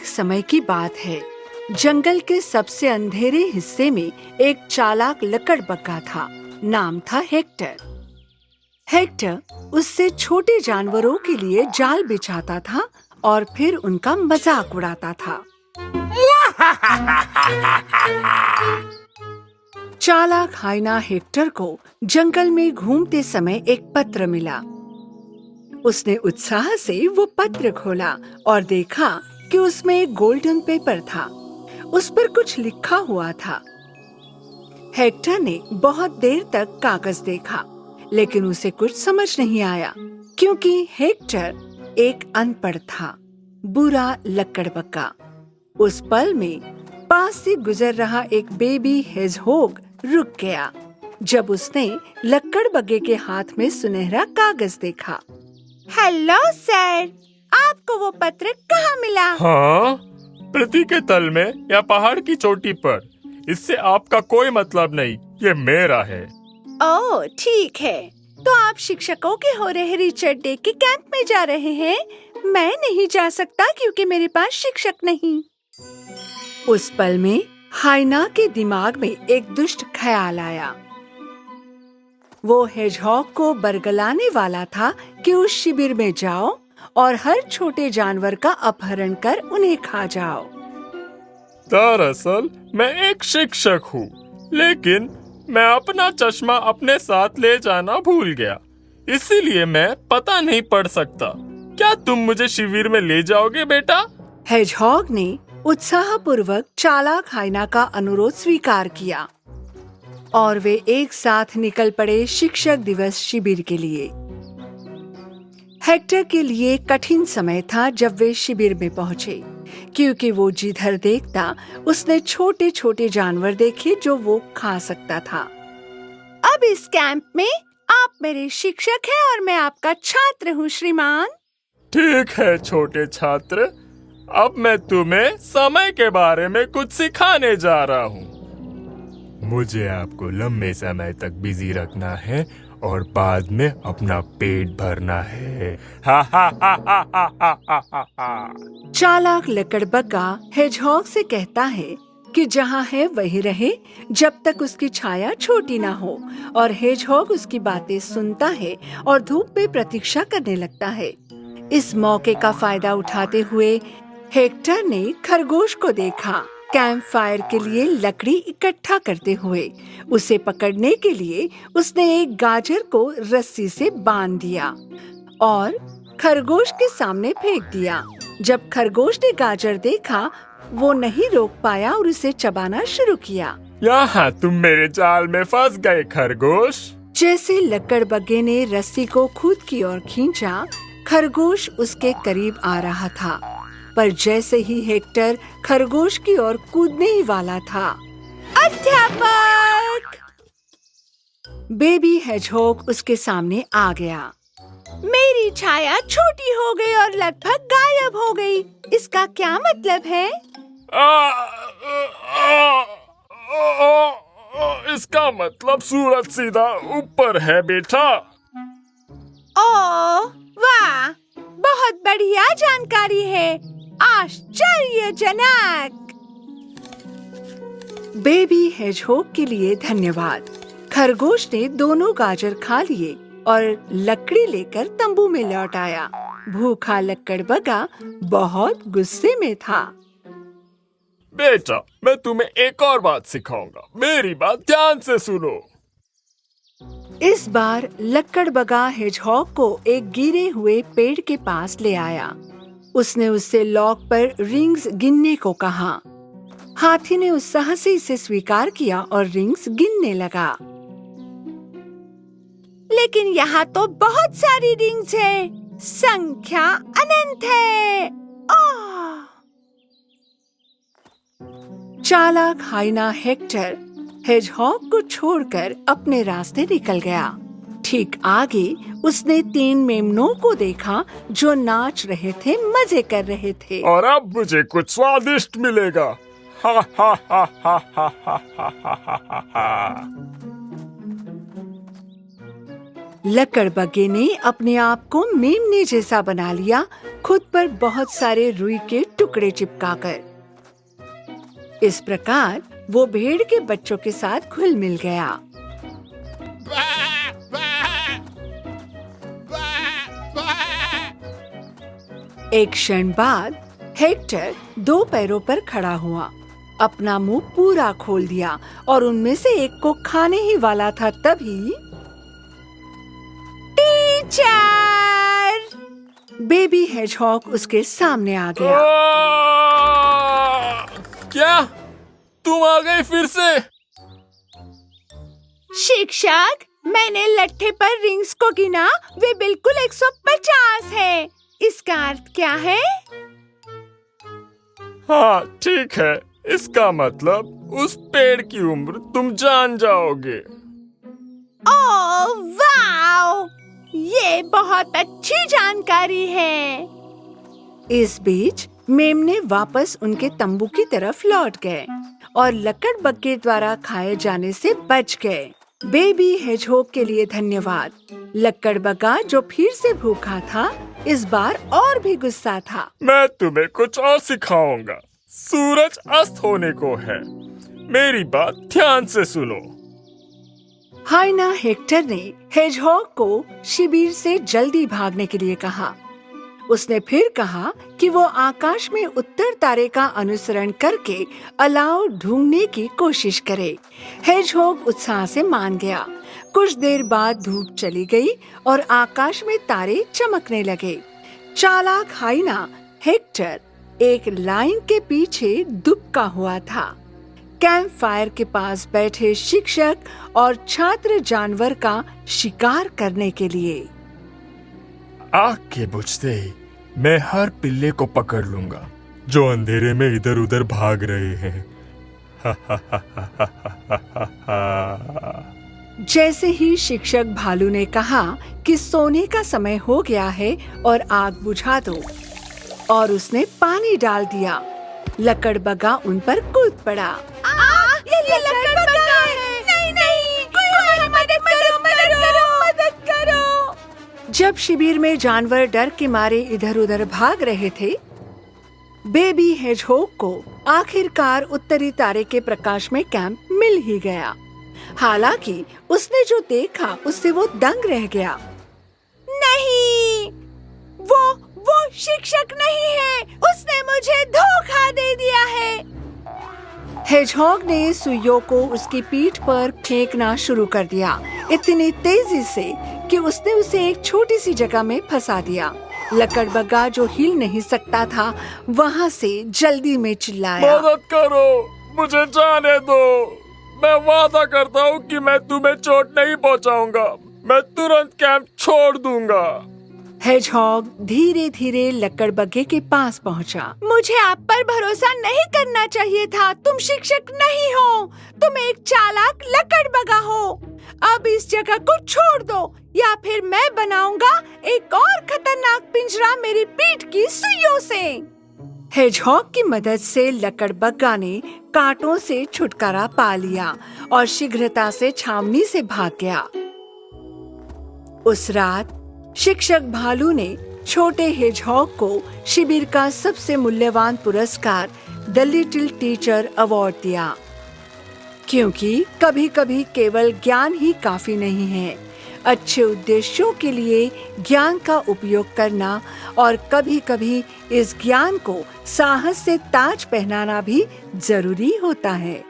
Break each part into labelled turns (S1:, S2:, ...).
S1: समय की बात है। जंगल के सबसे अंधेरे हिस्से में एक चालाक लकड़बग्गा था। नाम था हेक्टर। हेक्टर उससे छोटे जानवरों के लिए जाल बिछाता था और फिर उनका मजाक उड़ाता था। चालाक हाइना हेक्टर को जंगल में घूमते समय एक पत्र मिला। उसने उत्साह से वो पत्र खोला और देखा कि उसमें एक गोल्डन पेपर था। उस पर कुछ लिखा हुआ था। हेक्टर ने बहुत देर तक कागज देखा, लेकिन उसे कुछ समझ नहीं आया, क्योंकि हेक्टर एक अनपढ़ था, बुरा लकड़बग्गा। उस पल में पास से गुजर रहा एक बेबी हेजहोग रुक गया जब उसने लकड़बग्गे के हाथ में सुनहरा कागज देखा। हेलो सर, आपको वो पत्र कहाँ मिला?
S2: हाँ, पृथ्वी के तल में या पहाड़ की चोटी पर। इससे आपका कोई मतलब नहीं, ये मेरा है।
S1: ओह ठीक है, तो आप शिक्षकों के हो रहे रिचर्ड डे के कैंप में जा रहे हैं। मैं नहीं जा सकता क्योंकि मेरे पास शिक्षक नहीं। उस पल में हाइना के दिमाग में एक दुष्ट ख्याल आया। वो हेजहॉग को बरगलाने वाला था कि उस शिविर में जाओ और हर छोटे जानवर का अपहरण कर उन्हें खा जाओ।
S2: दरअसल मैं एक शिक्षक हूँ, लेकिन मैं अपना चश्मा अपने साथ ले जाना भूल गया, इसीलिए मैं पता नहीं पढ़ सकता। क्या तुम मुझे शिविर में ले जाओगे बेटा?
S1: हेजहॉग ने उत्साहपूर्वक चालाक हाइना का अनुरोध स्वीकार किया और वे एक साथ निकल पड़े शिक्षक दिवस शिविर के लिए। हेक्टर के लिए कठिन समय था जब वे शिविर में पहुंचे, क्योंकि वो जिधर देखता उसने छोटे छोटे जानवर देखे जो वो खा सकता था। अब इस कैंप में आप मेरे शिक्षक हैं और मैं आपका छात्र हूँ श्रीमान।
S2: ठीक है छोटे छात्र, अब मैं तुम्हें समय के बारे में कुछ सिखाने जा रहा हूँ। मुझे आपको लंबे समय तक बिजी रखना है और बाद में अपना पेट भरना है। हा हा हा हा हा हा हा हा।
S1: चालाक लकड़बग्गा हेजहॉग से कहता है कि जहाँ है वही रहे जब तक उसकी छाया छोटी ना हो, और हेजहॉग उसकी बातें सुनता है और धूप में प्रतीक्षा करने लगता है। इस मौके का फायदा उठाते हुए हेक्टर ने खरगोश को देखा कैंप फायर के लिए लकड़ी इकट्ठा करते हुए। उसे पकड़ने के लिए उसने एक गाजर को रस्सी से बांध दिया और खरगोश के सामने फेंक दिया। जब खरगोश ने गाजर देखा, वो नहीं रोक पाया और उसे चबाना शुरू किया।
S2: यहाँ तुम मेरे जाल में फंस गए खरगोश।
S1: जैसे लकड़बग्गे ने रस्सी को खुद की ओर खींचा, खरगोश उसके करीब आ रहा था, पर जैसे ही हेक्टर खरगोश की ओर कूदने ही वाला था, अध्यापक! बेबी हेजहॉग उसके सामने आ गया। मेरी छाया छोटी हो गई और लगभग गायब हो गई। इसका क्या मतलब है?
S2: इसका मतलब सूरज सीधा ऊपर है बेटा।
S1: ओह वाह, बहुत बढ़िया जानकारी है, आश्चर्यजनक। बेबी हेजहॉग के लिए धन्यवाद। खरगोश ने दोनों गाजर खा लिए और लकड़ी लेकर तंबू में लौट आया। भूखा लकड़बग्गा बहुत गुस्से में था।
S2: बेटा, मैं तुम्हें एक और बात सिखाऊंगा, मेरी बात ध्यान से सुनो।
S1: इस बार लकड़बग्गा हेजहॉग को एक गिरे हुए पेड़ के पास ले आया। उसने उससे लॉक पर रिंग्स गिनने को कहा। हाथी ने उत्साह से इसे स्वीकार किया और रिंग्स गिनने लगा। लेकिन यहाँ तो बहुत सारी रिंग्स हैं, संख्या अनंत है। ओह! चालाक हाइना हेक्टर हेजहॉग को छोड़कर अपने रास्ते निकल गया। ठीक आगे उसने 3 मेमनों को देखा जो नाच रहे थे, मजे कर रहे थे।
S2: और अब मुझे कुछ स्वादिष्ट मिलेगा। हा हा हा हा हा हा हा हा हा।
S1: लकड़बग्गे ने अपने आप को मेमने जैसा बना लिया, खुद पर बहुत सारे रुई के टुकड़े चिपकाकर। इस प्रकार वो भेड़ के बच्चों के साथ घुल मिल गया। एक क्षण बाद हेक्टर 2 पैरों पर खड़ा हुआ, अपना मुंह पूरा खोल दिया और उनमें से एक को खाने ही वाला था। तभी टीचर! बेबी हेजहॉग उसके सामने आ गया।
S2: क्या तुम आ गई फिर से?
S1: शिक्षक, मैंने लट्ठे पर रिंग्स को गिना, वे बिल्कुल 150 है। इसका अर्थ क्या है?
S2: हाँ ठीक है, इसका मतलब उस पेड़ की उम्र तुम जान जाओगे।
S1: ओह वाव! ये बहुत अच्छी जानकारी है। इस बीच मेमने वापस उनके तंबू की तरफ लौट गए और लकड़बग्गे द्वारा खाए जाने से बच गए। बेबी हेजहॉग के लिए धन्यवाद। लकड़बग्गा जो फिर से भूखा था, इस बार और भी गुस्सा था।
S2: मैं तुम्हें कुछ और सिखाऊंगा। सूरज अस्त होने को है, मेरी बात ध्यान से सुनो।
S1: हाइना हेक्टर ने हेजहॉग को शिविर से जल्दी भागने के लिए कहा। उसने फिर कहा कि वो आकाश में उत्तर तारे का अनुसरण करके अलाव ढूंढने की कोशिश करे। हेजहॉग उत्साह से मान गया। कुछ देर बाद धूप चली गई और आकाश में तारे चमकने लगे। चालाक हाइना हेक्टर एक लाइन के पीछे दुबका हुआ था। कैंप फायर के पास बैठे शिक्षक और छात्र जानवर का शिकार करने के लिए।
S2: आग के बुझते ही मैं हर पिल्ले को पकड़ लूंगा जो अंधेरे में इधर उधर भाग रहे हैं।
S1: जैसे ही शिक्षक भालू ने कहा कि सोने का समय हो गया है और आग बुझा दो, और उसने पानी डाल दिया, लकड़बग्गा उन पर कूद पड़ा। ये लकड़बग्गा है! नहीं नहीं, कोई हमारी मदद करो! जब शिविर में जानवर डर के मारे इधर उधर भाग रहे थे, बेबी हेजहॉग को आखिरकार उत्तरी तारे के प्रकाश में कैंप मिल ही गया। हालांकि उसने जो देखा उससे वो दंग रह गया। नहीं, वो शिक्षक नहीं है, उसने मुझे धोखा दे दिया है। हेजहॉग ने सुइयों को उसकी पीठ पर फेंकना शुरू कर दिया, इतनी तेजी से कि उसने उसे एक छोटी सी जगह में फंसा दिया। लकड़बग्गा जो हिल नहीं सकता था, वहाँ से जल्दी में चिल्लाया,
S2: मदद करो, मुझे जाने दो। मैं वादा करता हूँ कि मैं तुम्हें चोट नहीं पहुँचाऊंगा। मैं तुरंत कैंप छोड़ दूंगा।
S1: हेजहॉग धीरे धीरे लकड़बग्गे के पास पहुंचा। मुझे आप पर भरोसा नहीं करना चाहिए था। तुम शिक्षक नहीं हो, तुम एक चालाक लकड़बग्गा हो। अब इस जगह को छोड़ दो या फिर मैं बनाऊंगा एक और खतरनाक पिंजरा मेरी पीठ की सुइयों से। हेजहॉग की मदद से लकड़बग्गा ने कांटों से छुटकारा पा लिया और शीघ्रता से छावनी से भाग गया। उस रात शिक्षक भालू ने छोटे हेजहॉग को शिविर का सबसे मूल्यवान पुरस्कार द लिटिल टीचर अवार्ड दिया, क्योंकि कभी-कभी केवल ज्ञान ही काफी नहीं है। अच्छे उद्देश्यों के लिए ज्ञान का उपयोग करना और कभी-कभी इस ज्ञान को साहस से ताज पहनाना भी जरूरी होता है।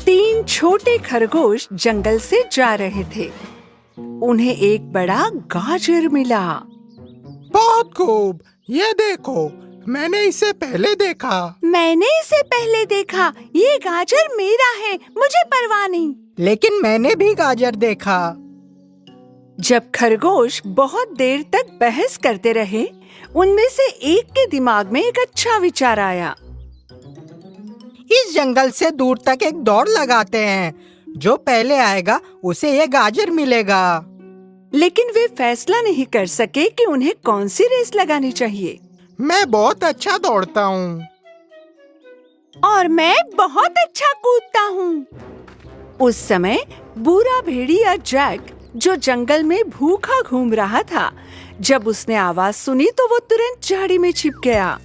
S1: तीन छोटे खरगोश जंगल से जा रहे थे। उन्हें एक बड़ा गाजर मिला।
S3: बहुत खूब, ये देखो, मैंने इसे पहले देखा।
S1: मैंने इसे पहले देखा। ये गाजर मेरा है, मुझे परवाह नहीं।
S3: लेकिन मैंने भी गाजर देखा।
S1: जब खरगोश बहुत देर तक बहस करते रहे, उनमें से एक के दिमाग में एक अच्छा विचार आया।
S3: इस जंगल से दूर तक एक दौड़ लगाते हैं। जो पहले आएगा उसे ये गाजर मिलेगा।
S1: लेकिन वे फैसला नहीं कर सके कि उन्हें कौन सी रेस लगानी चाहिए।
S3: मैं बहुत अच्छा दौड़ता हूँ।
S1: और मैं बहुत अच्छा कूदता हूँ। उस समय बूढ़ा भेड़िया जैक, जो जंगल में भूखा घूम रहा था, जब उसने आवाज सुनी तो वो तुरंत झाड़ी में छिप गया।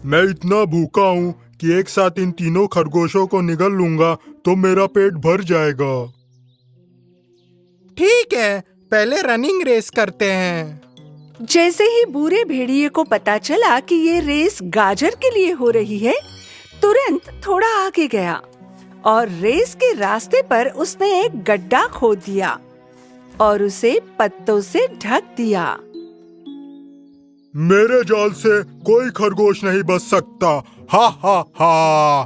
S4: मैं इतना भूखा हूँ कि एक साथ इन तीनों खरगोशों को निगल लूंगा तो मेरा पेट भर जाएगा।
S3: ठीक है, पहले रनिंग रेस करते हैं।
S1: जैसे ही बूढ़े भेड़िए को पता चला कि ये रेस गाजर के लिए हो रही है, तुरंत थोड़ा आगे गया और रेस के रास्ते पर उसने एक गड्ढा खोद दिया और उसे पत्तों से ढक दिया।
S4: मेरे जाल से कोई खरगोश नहीं बच सकता, हा हा हा।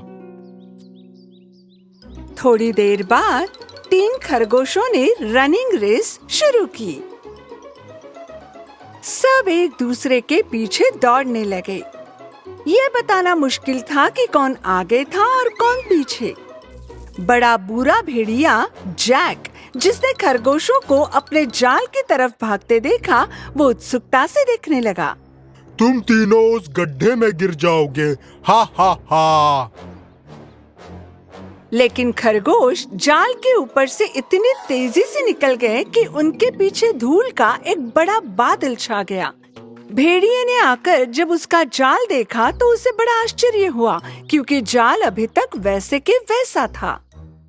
S1: थोड़ी देर बाद 3 खरगोशों ने रनिंग रेस शुरू की। सब एक दूसरे के पीछे दौड़ने लगे। ये बताना मुश्किल था कि कौन आगे था और कौन पीछे। बड़ा बुरा भेड़िया जैक, जिसने खरगोशों को अपने जाल की तरफ भागते देखा, वो उत्सुकता से देखने लगा।
S4: तुम तीनों उस गड्ढे में गिर जाओगे, हा हा हा।
S1: लेकिन खरगोश जाल के ऊपर से इतनी तेजी से निकल गए कि उनके पीछे धूल का एक बड़ा बादल छा गया। भेड़िए ने आकर जब उसका जाल देखा तो उसे बड़ा आश्चर्य हुआ, क्योंकि जाल अभी तक वैसे के वैसा था।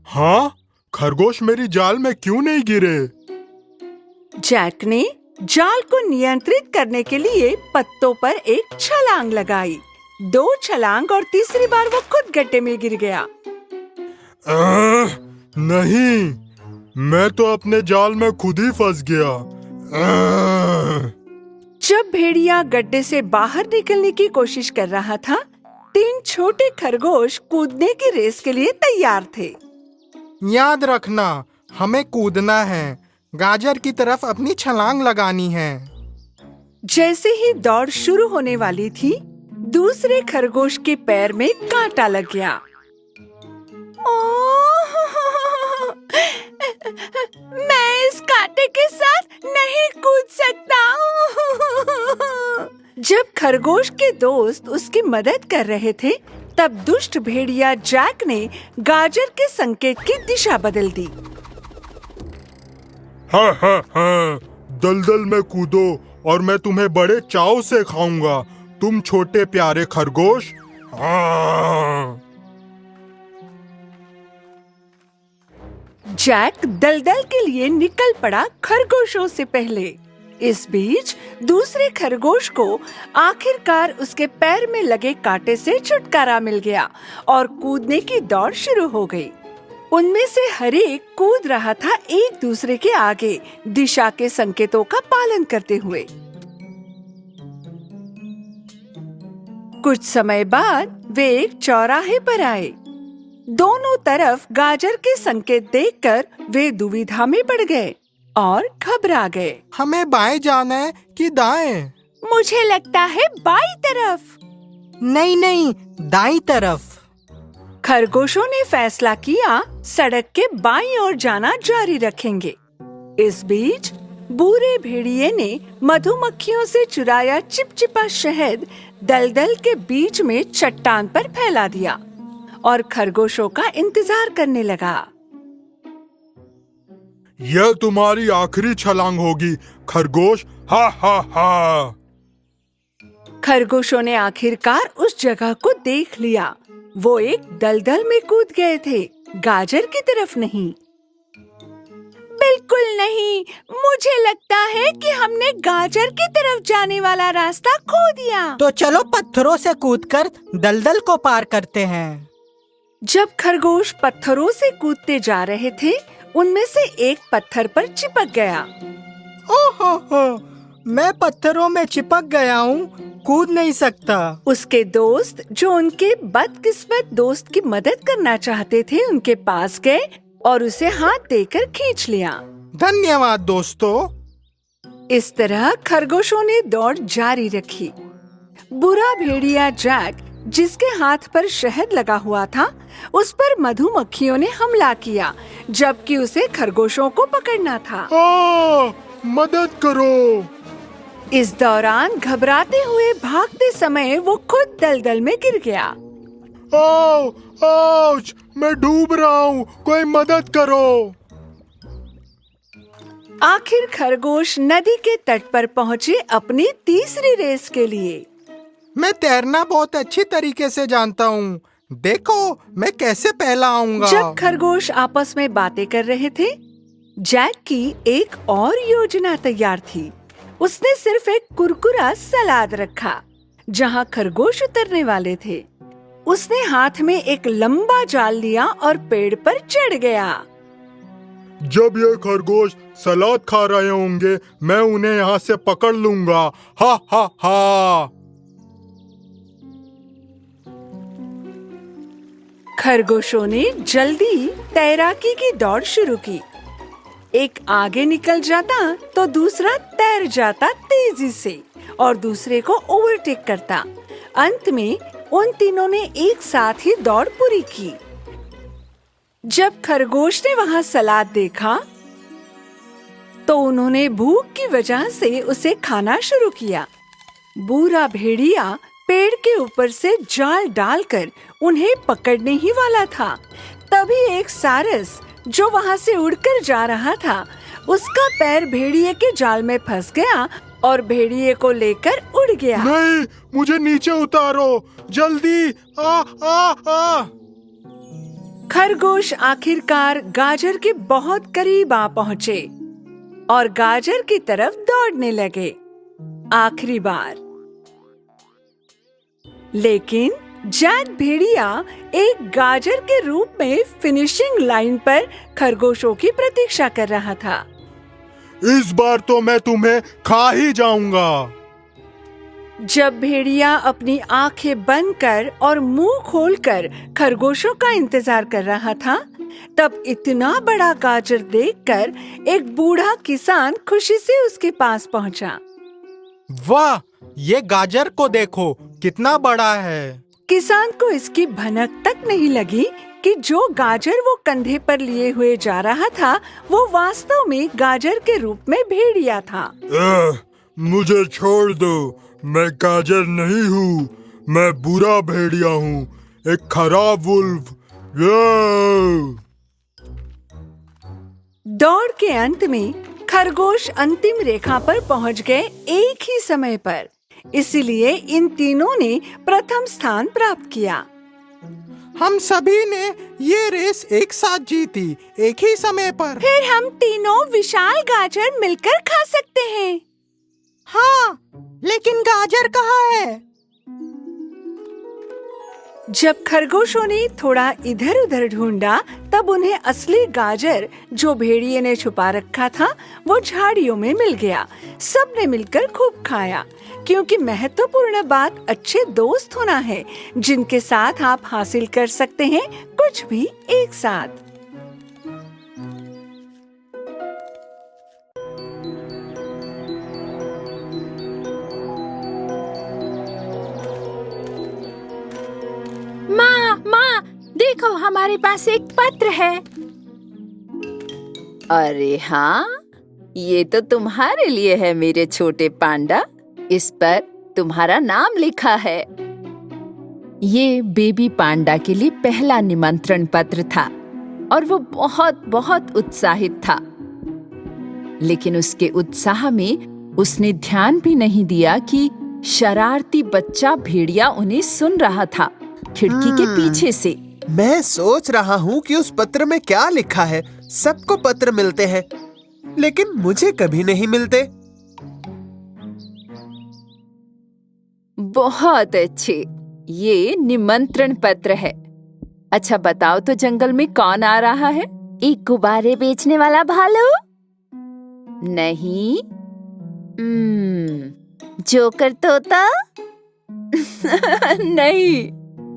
S4: हाँ, खरगोश मेरी जाल में क्यों नहीं गिरे?
S1: जैक ने जाल को नियंत्रित करने के लिए पत्तों पर एक छलांग लगाई। 2 छलांग और तीसरी बार वो खुद गड्ढे में गिर गया।
S4: नहीं, मैं तो अपने जाल में खुद ही फंस गया।
S1: जब भेड़िया गड्ढे से बाहर निकलने की कोशिश कर रहा था, 3 छोटे खरगोश कूदने की रेस के लिए तैयार थे।
S3: याद रखना, हमें कूदना है, गाजर की तरफ अपनी छलांग लगानी है।
S1: जैसे ही दौड़ शुरू होने वाली थी, दूसरे खरगोश के पैर में कांटा लग गया। मैं इस कांटे के साथ नहीं कूद सकता। जब खरगोश के दोस्त उसकी मदद कर रहे थे, तब दुष्ट भेड़िया जैक ने गाजर के संकेत की दिशा बदल दी।
S4: हाँ हाँ हाँ, दलदल में कूदो और मैं तुम्हें बड़े चाव से खाऊंगा, तुम छोटे प्यारे खरगोश। हाँ।
S1: जैक दलदल के लिए निकल पड़ा खरगोशों से पहले। इस बीच दूसरे खरगोश को आखिरकार उसके पैर में लगे कांटे से छुटकारा मिल गया और कूदने की दौड़ शुरू हो गई। उनमें से हर एक कूद रहा था एक दूसरे के आगे, दिशा के संकेतों का पालन करते हुए। कुछ समय बाद वे एक चौराहे पर आए। दोनों तरफ गाजर के संकेत देखकर वे दुविधा में पड़ गए और घबरा गए।
S3: हमें बाएं जाना है कि दाएं?
S1: मुझे लगता है बाईं तरफ।
S3: नहीं नहीं, दाईं तरफ।
S1: खरगोशों ने फैसला किया सड़क के बाईं ओर जाना जारी रखेंगे। इस बीच बूढ़े भेड़िए ने मधुमक्खियों से चुराया चिपचिपा शहद दलदल के बीच में चट्टान पर फैला दिया और खरगोशों का इंतजार करने लगा।
S4: यह तुम्हारी आखिरी छलांग होगी खरगोश, हा हा हा।
S1: खरगोशों ने आखिरकार उस जगह को देख लिया। वो एक दलदल में कूद गए थे, गाजर की तरफ नहीं। बिल्कुल नहीं, मुझे लगता है कि हमने गाजर की तरफ जाने वाला रास्ता खो दिया।
S3: तो चलो पत्थरों से कूदकर दलदल को पार करते हैं।
S1: जब खरगोश पत्थरों से कूदते जा रहे थे, उनमें से एक पत्थर पर चिपक गया।
S3: ओहो, मैं पत्थरों में चिपक गया हूँ, कूद नहीं सकता।
S1: उसके दोस्त, जो उनके बदकिस्मत दोस्त की मदद करना चाहते थे, उनके पास गए और उसे हाथ देकर खींच लिया।
S3: धन्यवाद दोस्तों।
S1: इस तरह खरगोशों ने दौड़ जारी रखी। बुरा भेड़िया जैक, जिसके हाथ पर शहद लगा हुआ था, उस पर मधुमक्खियों ने हमला किया, जबकि उसे खरगोशों को पकड़ना था।
S4: मदद करो।
S1: इस दौरान घबराते हुए भागते समय वो खुद दलदल में गिर गया।
S4: ओ, आउच, मैं डूब रहा हूँ, कोई मदद करो।
S1: आखिर खरगोश नदी के तट पर पहुंचे अपनी तीसरी रेस के लिए।
S3: मैं तैरना बहुत अच्छी तरीके से जानता हूँ। देखो मैं कैसे पहला आऊंगा।
S1: जब खरगोश आपस में बातें कर रहे थे, जैक की एक और योजना तैयार थी। उसने सिर्फ एक कुरकुरा सलाद रखा जहाँ खरगोश उतरने वाले थे। उसने हाथ में एक लंबा जाल लिया और पेड़ पर चढ़ गया।
S4: जब ये खरगोश सलाद खा रहे होंगे, मैं उन्हें यहाँ से पकड़ लूंगा। हा हा हा।
S1: खरगोशों ने जल्दी तैराकी की दौड़ शुरू की। एक आगे निकल जाता तो दूसरा तैर जाता तेजी से और दूसरे को ओवरटेक करता। अंत में उन तीनों ने एक साथ ही दौड़ पूरी की। जब खरगोश ने वहां सलाद देखा तो उन्होंने भूख की वजह से उसे खाना शुरू किया। बूढ़ा भेड़िया पेड़ के ऊपर से जाल डालकर उन्हें पकड़ने ही वाला था। तभी एक सारस जो वहां से उड़कर जा रहा था, उसका पैर भेड़िए के जाल में फंस गया और भेड़िए को लेकर उड़ गया।
S4: नहीं, मुझे नीचे उतारो, जल्दी। आ आ आ।
S1: खरगोश आखिरकार गाजर के बहुत करीब आ पहुँचे और गाजर की तरफ दौड़ने लगे आखिरी बार। लेकिन जैक भेड़िया एक गाजर के रूप में फिनिशिंग लाइन पर खरगोशों की प्रतीक्षा कर रहा था।
S4: इस बार तो मैं तुम्हें खा ही जाऊंगा।
S1: जब भेड़िया अपनी आंखें बंद कर और मुंह खोलकर खरगोशों का इंतजार कर रहा था, तब इतना बड़ा गाजर देखकर एक बूढ़ा किसान खुशी से उसके पास पहुंचा।
S3: वाह, ये गाजर को देखो कितना बड़ा है।
S1: किसान को इसकी भनक तक नहीं लगी कि जो गाजर वो कंधे पर लिए हुए जा रहा था, वो वास्तव में गाजर के रूप में भेड़िया था।
S4: मुझे छोड़ दो, मैं गाजर नहीं हूँ, मैं बुरा भेड़िया हूँ, एक खराब वुल्फ।
S1: दौड़ के अंत में खरगोश अंतिम रेखा पर पहुंच गए एक ही समय पर। इसीलिए इन तीनों ने प्रथम स्थान प्राप्त किया।
S3: हम सभी ने ये रेस एक साथ जीती, एक ही समय पर।
S1: फिर हम तीनों विशाल गाजर मिलकर खा सकते हैं।
S3: हाँ, लेकिन गाजर कहाँ है?
S1: जब खरगोशों ने थोड़ा इधर उधर ढूंढा, तब उन्हें असली गाजर जो भेड़िए ने छुपा रखा था, वो झाड़ियों में मिल गया। सबने मिलकर खूब खाया, क्योंकि महत्वपूर्ण बात अच्छे दोस्त होना है, जिनके साथ आप हासिल कर सकते हैं कुछ भी एक साथ।
S5: माँ, देखो हमारे पास एक पत्र है।
S6: अरे हाँ, ये तो तुम्हारे लिए है मेरे छोटे पांडा। इस पर तुम्हारा नाम लिखा है। ये बेबी पांडा के लिए पहला निमंत्रण पत्र था और वो बहुत बहुत उत्साहित था। लेकिन उसके उत्साह में उसने ध्यान भी नहीं दिया कि शरारती बच्चा भेड़िया उन्हें सुन रहा था खिड़की के पीछे से।
S7: मैं सोच रहा हूँ कि उस पत्र में क्या लिखा है। सबको पत्र मिलते हैं, लेकिन मुझे कभी नहीं मिलते।
S6: बहुत अच्छे, ये निमंत्रण पत्र है। अच्छा बताओ तो जंगल में कौन आ रहा है?
S5: एक गुब्बारे बेचने वाला भालू?
S6: नहीं।
S5: जोकर तोता?
S6: नहीं,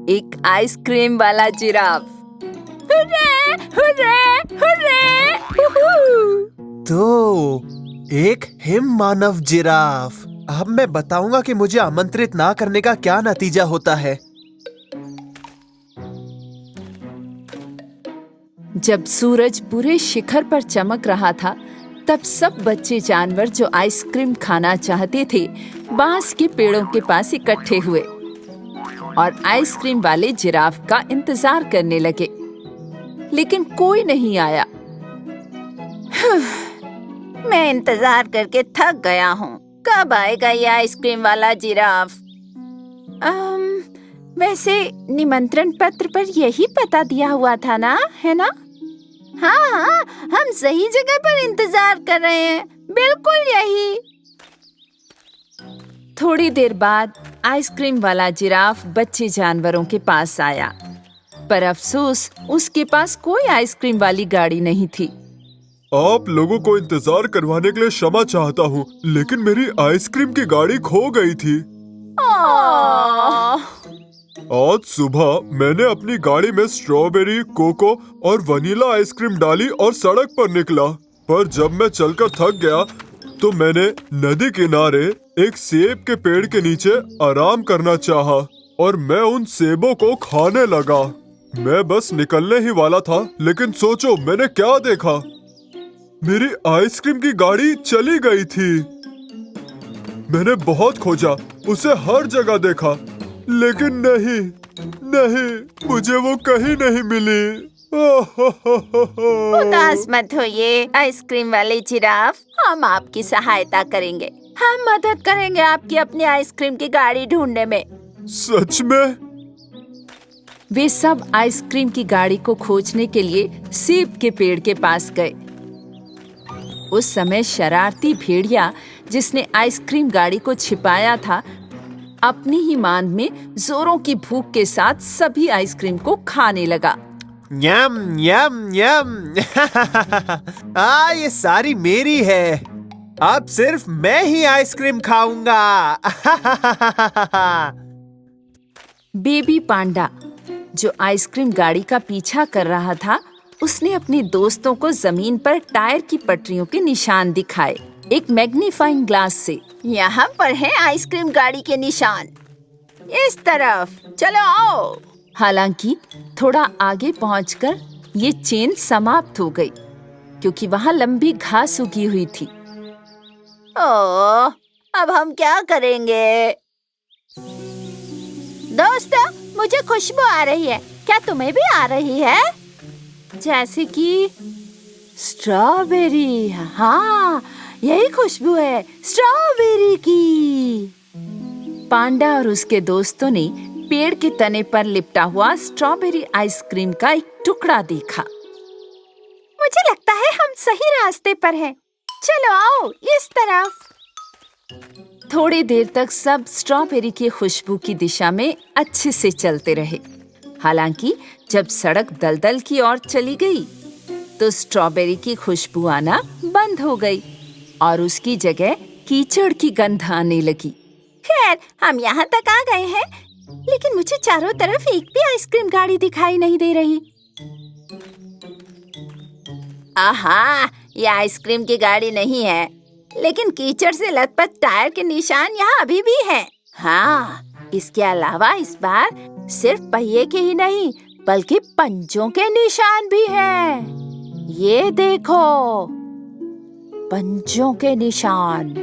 S6: एक आइसक्रीम वाला जिराफ।
S5: Hurray, hurray, hurray!
S7: तो एक हिम मानव जिराफ। अब मैं बताऊंगा कि मुझे आमंत्रित ना करने का क्या नतीजा होता है।
S6: जब सूरज पूरे शिखर पर चमक रहा था, तब सब बच्चे जानवर जो आइसक्रीम खाना चाहते थे, बांस के पेड़ों के पास इकट्ठे हुए। और आइसक्रीम वाले जिराफ का इंतजार करने लगे, लेकिन कोई नहीं आया।
S5: मैं इंतजार करके थक गया हूँ। कब आएगा ये आइसक्रीम वाला जिराफ? वैसे निमंत्रण पत्र पर यही पता दिया हुआ था ना, है ना? हाँ, हम सही जगह पर इंतजार कर रहे हैं, बिल्कुल यही।
S6: थोड़ी देर बाद आइसक्रीम वाला जिराफ बच्चे जानवरों के पास आया, पर अफसोस उसके पास कोई आइसक्रीम वाली गाड़ी नहीं थी।
S4: आप लोगों को इंतजार करवाने के लिए क्षमा चाहता हूँ, लेकिन मेरी आइसक्रीम की गाड़ी खो गई थी। आज सुबह मैंने अपनी गाड़ी में स्ट्रॉबेरी, कोको और वनीला आइसक्रीम डाली और सड़क पर निकला, पर जब मैं चलकर थक गया तो मैंने नदी किनारे एक सेब के पेड़ के नीचे आराम करना चाहा और मैं उन सेबों को खाने लगा। मैं बस निकलने ही वाला था, लेकिन सोचो मैंने क्या देखा। मेरी आइसक्रीम की गाड़ी चली गई थी। मैंने बहुत खोजा, उसे हर जगह देखा, लेकिन नहीं, मुझे वो कहीं नहीं मिली।
S5: उदास मत होइए आइसक्रीम वाले जिराफ, हम आपकी सहायता करेंगे। हम मदद करेंगे आपकी अपनी आइसक्रीम की गाड़ी ढूंढने में।
S4: सच में?
S6: वे सब आइसक्रीम की गाड़ी को खोजने के लिए सेब के पेड़ के पास गए। उस समय शरारती भेड़िया, जिसने आइसक्रीम गाड़ी को छिपाया था, अपनी ही मांद में जोरों की भूख के साथ सभी आइसक्रीम को खाने लगा।
S7: यम यम यम। ये सारी मेरी है। अब सिर्फ मैं ही आइसक्रीम खाऊंगा।
S6: बेबी पांडा, जो आइसक्रीम गाड़ी का पीछा कर रहा था, उसने अपने दोस्तों को जमीन पर टायर की पटरियों के निशान दिखाए, एक मैग्नीफाइंग ग्लास से।
S5: यहाँ पर है आइसक्रीम गाड़ी के निशान, इस तरफ चलो आओ।
S6: हालांकि थोड़ा आगे पहुंचकर ये चेन समाप्त हो गई, क्योंकि वहाँ लंबी घास उगी हुई थी।
S5: ओह, अब हम क्या करेंगे? दोस्तों, मुझे खुशबू आ रही है, क्या तुम्हें भी आ रही है?
S6: जैसे कि स्ट्रॉबेरी। हाँ, यही खुशबू है, स्ट्रॉबेरी की। पांडा और उसके दोस्तों ने पेड़ के तने पर लिपटा हुआ स्ट्रॉबेरी आइसक्रीम का एक टुकड़ा देखा।
S5: मुझे लगता है हम सही रास्ते पर हैं। चलो आओ इस तरफ।
S6: थोड़ी देर तक सब स्ट्रॉबेरी की खुशबू की दिशा में अच्छे से चलते रहे। हालांकि जब सड़क दलदल की ओर चली गई, तो स्ट्रॉबेरी की खुशबू आना बंद हो गई और उसकी जगह कीचड़ की गंध आने लगी।
S5: खैर, हम यहाँ तक आ गए हैं, लेकिन मुझे चारों तरफ एक भी आइसक्रीम गाड़ी दिखाई नहीं दे रही। आहा, ये आइसक्रीम की गाड़ी नहीं है, लेकिन कीचड़ से लथपथ टायर के निशान यहाँ अभी भी हैं। हाँ, इसके अलावा इस बार सिर्फ पहिए के ही नहीं, बल्कि पंजों के निशान भी हैं। ये देखो, पंजों के निशान।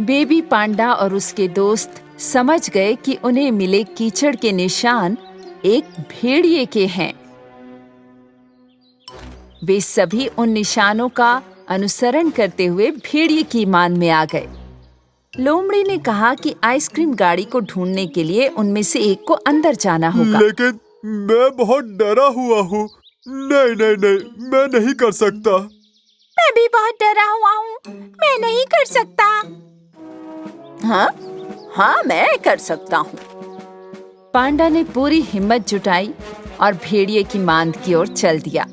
S6: बेबी पांडा और उसके दोस्त समझ गए कि उन्हें मिले कीचड़ के निशान एक भेड़िए के हैं। वे सभी उन निशानों का अनुसरण करते हुए भेड़िए की मान में आ गए। लोमड़ी ने कहा कि आइसक्रीम गाड़ी को ढूंढने के लिए उनमें से एक को अंदर जाना होगा।
S4: लेकिन मैं बहुत डरा हुआ हूँ। नहीं नहीं नहीं, मैं नहीं कर सकता।
S5: मैं भी बहुत डरा हुआ हूँ, मैं नहीं कर सकता। हाँ, मैं कर सकता हूँ।
S6: पांडा ने पूरी हिम्मत जुटाई और भेड़िए की मांद की ओर चल दिया।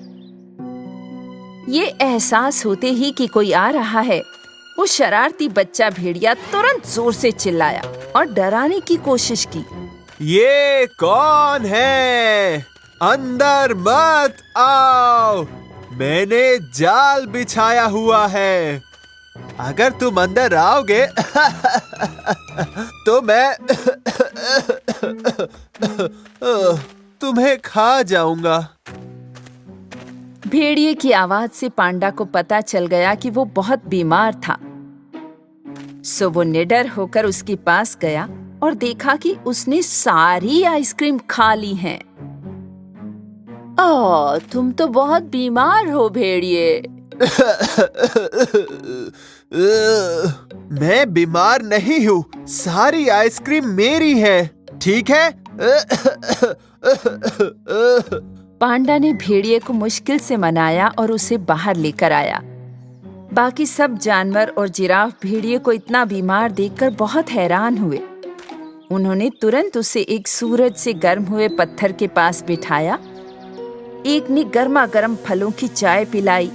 S6: ये एहसास होते ही कि कोई आ रहा है, वो शरारती बच्चा भेड़िया तुरंत जोर से चिल्लाया और डराने की कोशिश की।
S7: ये कौन है? अंदर मत आओ, मैंने जाल बिछाया हुआ है। अगर तुम अंदर आओगे तो मैं तुम्हें खा जाऊंगा।
S6: भेड़िए की आवाज से पांडा को पता चल गया कि वो बहुत बीमार था। सो वो निडर होकर उसके पास गया और देखा कि उसने सारी आइसक्रीम खा ली है। ओह, तुम तो बहुत बीमार हो भेड़िए।
S7: मैं बीमार नहीं हूँ, सारी आइसक्रीम मेरी है, ठीक है?
S6: पांडा ने भेड़िए को मुश्किल से मनाया और उसे बाहर लेकर आया। बाकी सब जानवर और जिराफ भेड़िए को इतना बीमार देखकर बहुत हैरान हुए। उन्होंने तुरंत उसे एक सूरज से गर्म हुए पत्थर के पास बिठाया। एक ने गर्मा गर्म फलों की चाय पिलाई,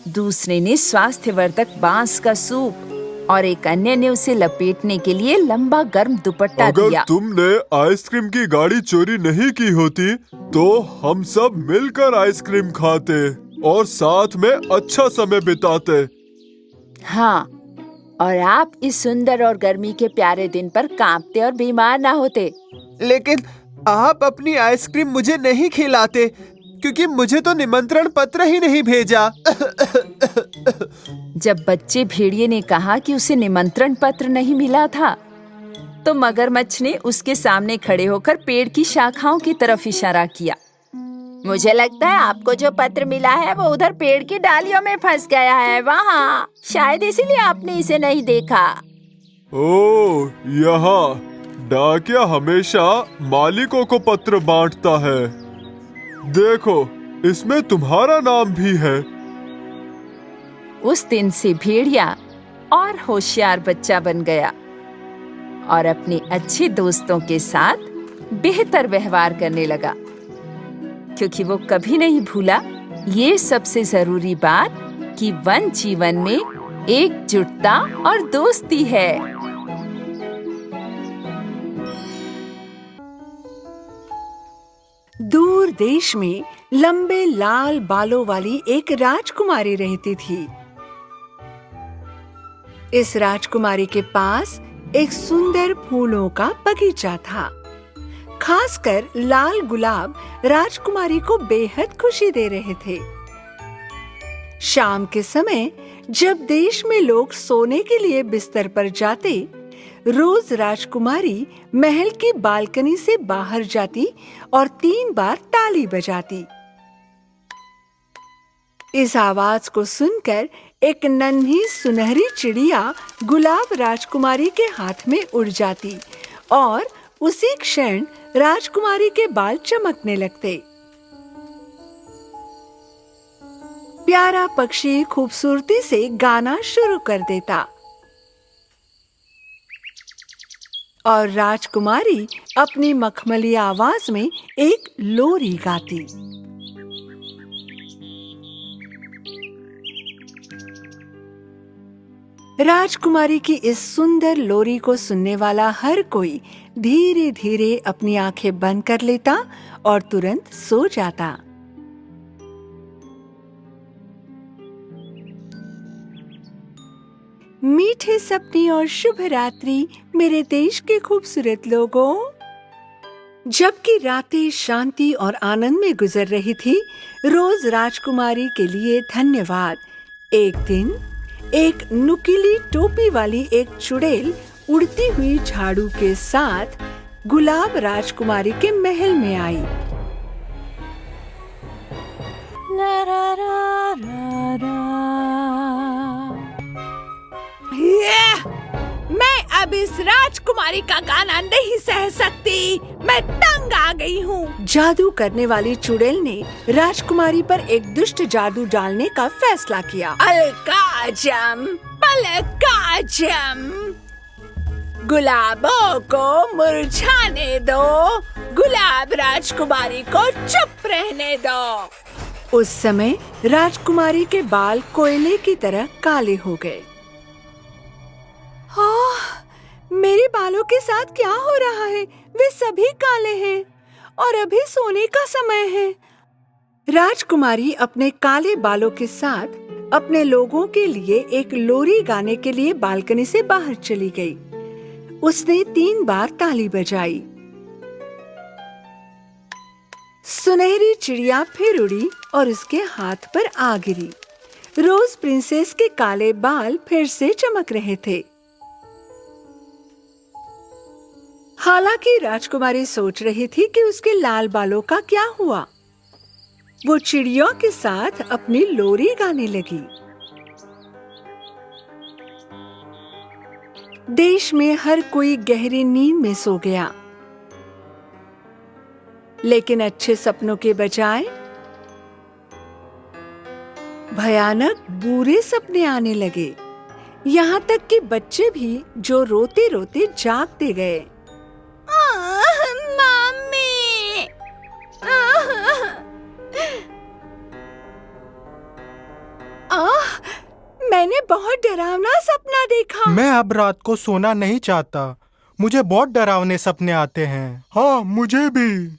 S6: दूसरे ने स्वास्थ्यवर्धक बांस का सूप और एक अन्य ने उसे लपेटने के लिए लंबा गर्म दुपट्टा
S4: अगर
S6: दिया।
S4: तुमने आइसक्रीम की गाड़ी चोरी नहीं की होती तो हम सब मिलकर आइसक्रीम खाते और साथ में अच्छा समय बिताते।
S6: हाँ, और आप इस सुंदर और गर्मी के प्यारे दिन पर कांपते और बीमार ना होते।
S7: लेकिन आप अपनी आइसक्रीम मुझे नहीं खिलाते क्योंकि मुझे तो निमंत्रण पत्र ही नहीं भेजा।
S6: जब बच्चे भेड़िए ने कहा कि उसे निमंत्रण पत्र नहीं मिला था, तो मगरमच्छ ने उसके सामने खड़े होकर पेड़ की शाखाओं की तरफ इशारा किया।
S5: मुझे लगता है आपको जो पत्र मिला है वो उधर पेड़ की डालियों में फंस गया है, वहाँ शायद इसीलिए आपने इसे नहीं देखा।
S4: ओह, यहाँ डाकिया हमेशा मालिकों को पत्र बांटता है। देखो, इसमें तुम्हारा नाम भी है।
S6: उस दिन से भेड़िया और होशियार बच्चा बन गया और अपने अच्छे दोस्तों के साथ बेहतर व्यवहार करने लगा, क्योंकि वो कभी नहीं भूला ये सबसे जरूरी बात कि वन जीवन में एकजुटता और दोस्ती है।
S1: दूर देश में लंबे लाल बालों वाली एक राजकुमारी रहती थी। इस राजकुमारी के पास एक सुंदर फूलों का बगीचा था। खासकर लाल गुलाब राजकुमारी को बेहद खुशी दे रहे थे। शाम के समय जब देश में लोग सोने के लिए बिस्तर पर जाते, रोज राजकुमारी महल की बालकनी से बाहर जाती और 3 बार ताली बजाती। इस आवाज को सुनकर एक नन्ही सुनहरी चिड़िया गुलाब राजकुमारी के हाथ में उड़ जाती और उसी क्षण राजकुमारी के बाल चमकने लगते। प्यारा पक्षी खूबसूरती से गाना शुरू कर देता और राजकुमारी अपनी मखमली आवाज में एक लोरी गाती। राजकुमारी की इस सुंदर लोरी को सुनने वाला हर कोई धीरे धीरे अपनी आंखें बंद कर लेता और तुरंत सो जाता। मीठे सपने और शुभ रात्रि मेरे देश के खूबसूरत लोगों। जबकि रातें शांति और आनंद में गुजर रही थी, रोज राजकुमारी के लिए धन्यवाद। एक दिन एक नुकीली टोपी वाली एक चुड़ैल उड़ती हुई झाड़ू के साथ गुलाब राजकुमारी के महल में आई। मैं अब इस राजकुमारी का गाना नहीं सह सकती, मैं तंग आ गई हूँ। जादू करने वाली चुड़ैल ने राजकुमारी पर एक दुष्ट जादू डालने का फैसला किया। अलकाजम, पलकाजम, गुलाबों को मुरझाने दो, गुलाब राजकुमारी को चुप रहने दो। उस समय राजकुमारी के बाल कोयले की तरह काले हो गए। मेरे बालों के साथ क्या हो रहा है? वे सभी काले हैं और अभी सोने का समय है। राजकुमारी अपने काले बालों के साथ अपने लोगों के लिए एक लोरी गाने के लिए बालकनी से बाहर चली गई। उसने 3 बार ताली बजाई। सुनहरी चिड़िया फिर उड़ी और उसके हाथ पर आ गिरी। रोज प्रिंसेस के काले बाल फिर से चमक रहे थे। हालांकि राजकुमारी सोच रही थी कि उसके लाल बालों का क्या हुआ। वो चिड़ियों के साथ अपनी लोरी गाने लगी। देश में हर कोई गहरी नींद में सो गया, लेकिन अच्छे सपनों के बजाय भयानक बुरे सपने आने लगे। यहाँ तक कि बच्चे भी जो रोते रोते जागते गए।
S5: मम्मी!
S1: मैंने बहुत डरावना सपना देखा।
S8: मैं अब रात को सोना नहीं चाहता। मुझे बहुत डरावने सपने आते हैं। हाँ, मुझे भी।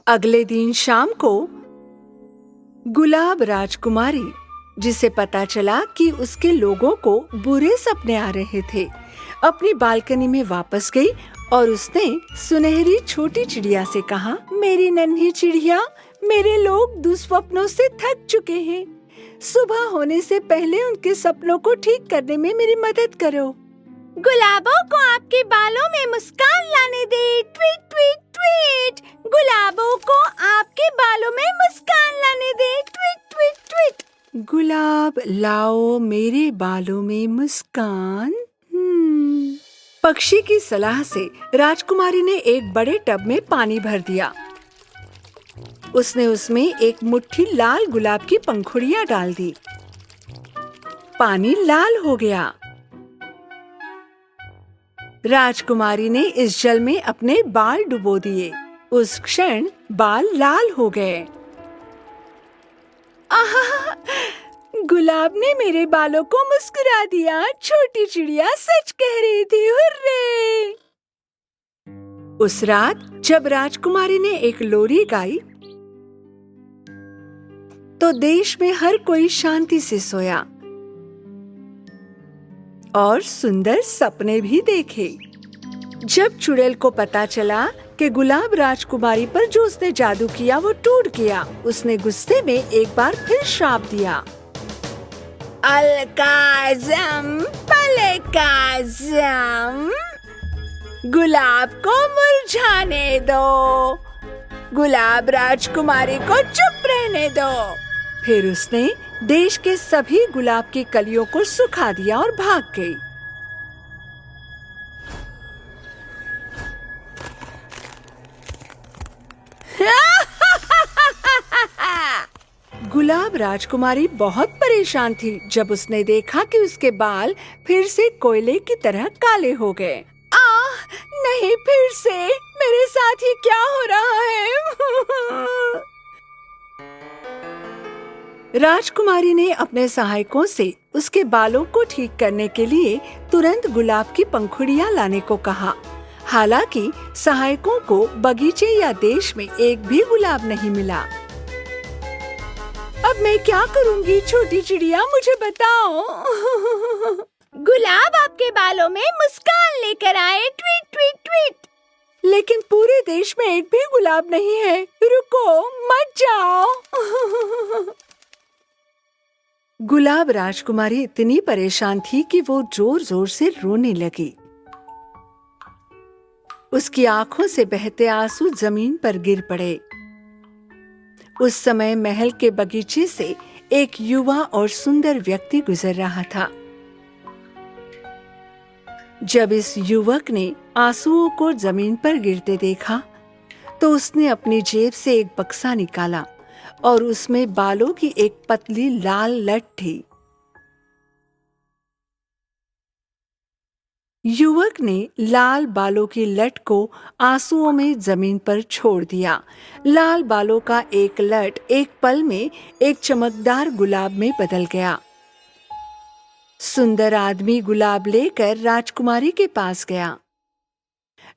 S1: अगले दिन शाम को गुलाब राजकुमारी, जिसे पता चला कि उसके लोगों को बुरे सपने आ रहे थे, अपनी बालकनी में वापस गई और उसने सुनहरी छोटी चिड़िया से कहा, मेरी नन्ही चिड़िया, मेरे लोग दुस्वप्नों से थक चुके हैं। सुबह होने से पहले उनके सपनों को ठीक करने में मेरी मदद करो।
S5: गुलाबों को आपके बालों में मुस्कान लाने दे। Tweet tweet tweet. गुलाबों को आपके बालों में मुस्कान लाने दे। Tweet tweet tweet.
S1: गुलाब लाओ मेरे बालों में मुस्कान। पक्षी की सलाह से राजकुमारी ने एक बड़े टब में पानी भर दिया। उसने उसमें एक मुट्ठी लाल गुलाब की पंखुड़ियां डाल दी। पानी लाल हो गया। राजकुमारी ने इस जल में अपने बाल डुबो दिए। उस क्षण बाल लाल हो गए। आहा! गुलाब ने मेरे बालों को मुस्कुरा दिया। छोटी चिड़िया सच कह रही थी। हुर्रे! उस रात जब राजकुमारी ने एक लोरी गाई तो देश में हर कोई शांति से सोया और सुंदर सपने भी देखे। जब चुड़ैल को पता चला कि गुलाब राजकुमारी पर जो उसने जादू किया वो टूट गया, उसने गुस्से में एक बार फिर श्राप दिया। अलकाज़म पलकाज़म, गुलाब को मुरझाने दो, गुलाब राजकुमारी को चुप रहने दो। फिर उसने देश के सभी गुलाब की कलियों को सुखा दिया और भाग गई। गुलाब राजकुमारी बहुत परेशान थी जब उसने देखा कि उसके बाल फिर से कोयले की तरह काले हो गए। नहीं, फिर से मेरे साथ ये क्या हो रहा है? राजकुमारी ने अपने सहायकों से उसके बालों को ठीक करने के लिए तुरंत गुलाब की पंखुड़ियां लाने को कहा। हालांकि सहायकों को बगीचे या देश में एक भी गुलाब नहीं मिला। अब मैं क्या करूंगी छोटी चिड़िया, मुझे बताओ।
S5: गुलाब आपके बालों में मुस्कान लेकर आए। Tweet tweet tweet.
S1: लेकिन पूरे देश में एक भी गुलाब नहीं है। रुको, मत जाओ। गुलाब राजकुमारी इतनी परेशान थी कि वो जोर जोर से रोने लगी। उसकी आंखों से बहते आंसू जमीन पर गिर पड़े। उस समय महल के बगीचे से एक युवा और सुंदर व्यक्ति गुजर रहा था। जब इस युवक ने आंसुओं को जमीन पर गिरते देखा तो उसने अपनी जेब से एक बक्सा निकाला और उसमें बालों की एक पतली लाल लट थी। युवक ने लाल बालों की लट को आंसुओं में जमीन पर छोड़ दिया। लाल बालों का एक लट एक पल में एक चमकदार गुलाब में बदल गया। सुंदर आदमी गुलाब लेकर राजकुमारी के पास गया।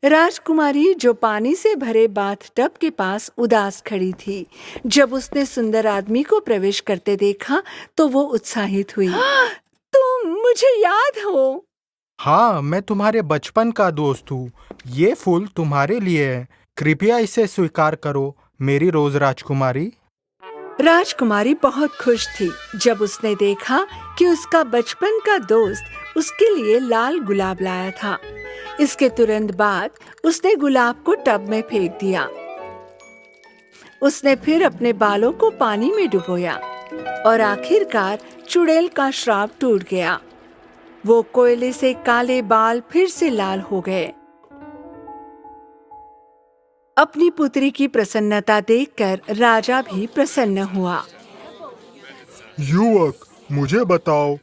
S1: राजकुमारी जो पानी से भरे बाथटब के पास उदास खड़ी थी, जब उसने सुंदर आदमी को प्रवेश करते देखा तो वो उत्साहित हुई। तुम मुझे याद हो?
S8: हाँ, मैं तुम्हारे बचपन का दोस्त हूँ। ये फूल तुम्हारे लिए है। कृपया इसे स्वीकार करो मेरी रोज राजकुमारी।
S1: राजकुमारी बहुत खुश थी जब उसने देखा कि उसका बचपन का दोस्त उसके लिए लाल गुलाब लाया था। इसके तुरंत बाद उसने गुलाब को टब में फेंक दिया। उसने फिर अपने बालों को पानी में डुबोया और आखिरकार चुड़ैल का श्राप टूट गया। वो कोयले से काले बाल फिर से लाल हो गए। अपनी पुत्री की प्रसन्नता देखकर राजा भी प्रसन्न हुआ।
S8: युवक, मुझे बताओ,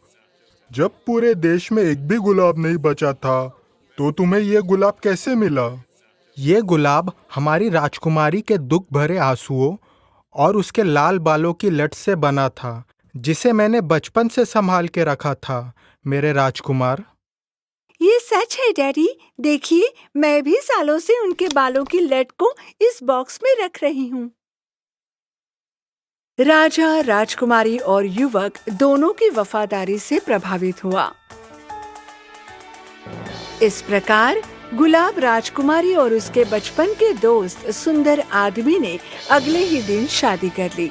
S8: जब पूरे देश में एक भी गुलाब नहीं बचा था तो तुम्हें ये गुलाब कैसे मिला? ये गुलाब हमारी राजकुमारी के दुख भरे आंसुओं और उसके लाल बालों की लट से बना था, जिसे मैंने बचपन से संभाल के रखा था, मेरे राजकुमार।
S1: ये सच है डैडी। देखिए, मैं भी सालों से उनके बालों की लट को इस बॉक्स में रख रही हूँ। राजा, राजकुमारी और युवक दोनों की वफादारी से प्रभावित हुआ। इस प्रकार गुलाब, राजकुमारी और उसके बचपन के दोस्त सुंदर आदमी ने अगले ही दिन शादी कर ली,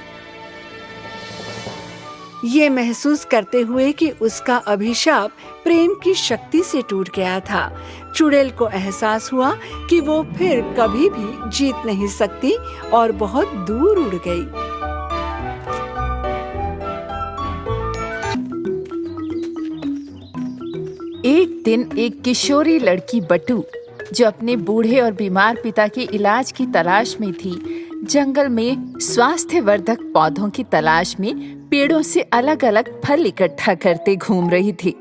S1: ये महसूस करते हुए कि उसका अभिशाप प्रेम की शक्ति से टूट गया था। चुड़ैल को एहसास हुआ कि वो फिर कभी भी जीत नहीं सकती और बहुत दूर उड़ गई।
S6: एक दिन एक किशोरी लड़की बटू, जो अपने बूढ़े और बीमार पिता के इलाज की तलाश में थी, जंगल में स्वास्थ्यवर्धक पौधों की तलाश में पेड़ों से अलग अलग फल इकट्ठा करते घूम रही थी।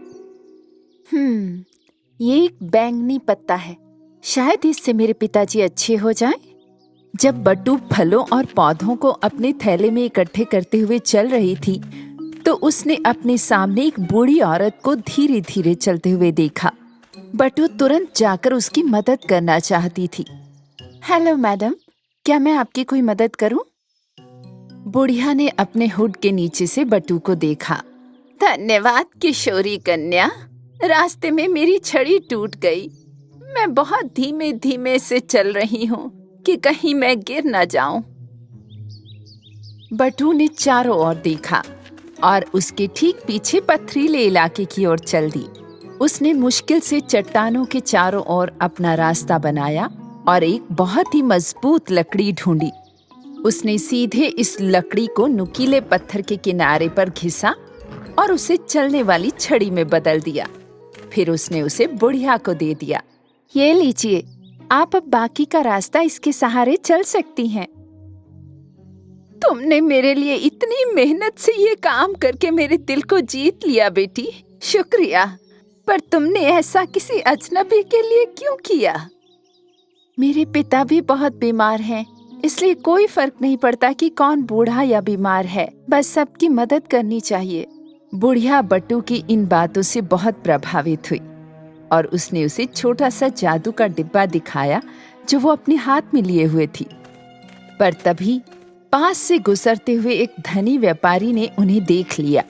S6: ये एक बैंगनी पत्ता है, शायद इससे मेरे पिताजी अच्छे हो जाएं। जब बटू फलों और पौधों को अपने थैले में इकट्ठे करते हुए चल रही थी, तो उसने अपने सामने एक बूढ़ी औरत को धीरे धीरे चलते हुए देखा। बटू तुरंत जाकर उसकी मदद करना चाहती थी। हेलो मैडम, क्या मैं आपकी कोई मदद करूं? बुढ़िया ने अपने हुड के नीचे से बटू को देखा। धन्यवाद किशोरी कन्या, रास्ते में मेरी छड़ी टूट गई। मैं बहुत धीमे धीमे से चल रही हूँ कि कहीं मैं गिर न जाऊं। बटू ने चारों ओर देखा और उसके ठीक पीछे पथरीले इलाके की ओर चल दी। उसने मुश्किल से चट्टानों के चारों ओर अपना रास्ता बनाया और एक बहुत ही मजबूत लकड़ी ढूंढी। उसने सीधे इस लकड़ी को नुकीले पत्थर के किनारे पर घिसा और उसे चलने वाली छड़ी में बदल दिया। फिर उसने उसे बुढ़िया को दे दिया। ये लीजिए, आप अब बाकी का रास्ता इसके सहारे चल सकती हैं। तुमने मेरे लिए इतनी मेहनत से ये काम करके मेरे दिल को जीत लिया बेटी, शुक्रिया। पर तुमने ऐसा किसी अजनबी के लिए क्यों किया? मेरे पिता भी बहुत बीमार हैं, इसलिए कोई फर्क नहीं पड़ता कि कौन बूढ़ा या बीमार है, बस सबकी मदद करनी चाहिए। बुढ़िया बटू की इन बातों से बहुत प्रभावित हुई और उसने उसे छोटा सा जादू का डिब्बा दिखाया जो वो अपने हाथ में लिए हुए थी। पर तभी पास से गुजरते हुए एक धनी व्यापारी ने उन्हें देख लिया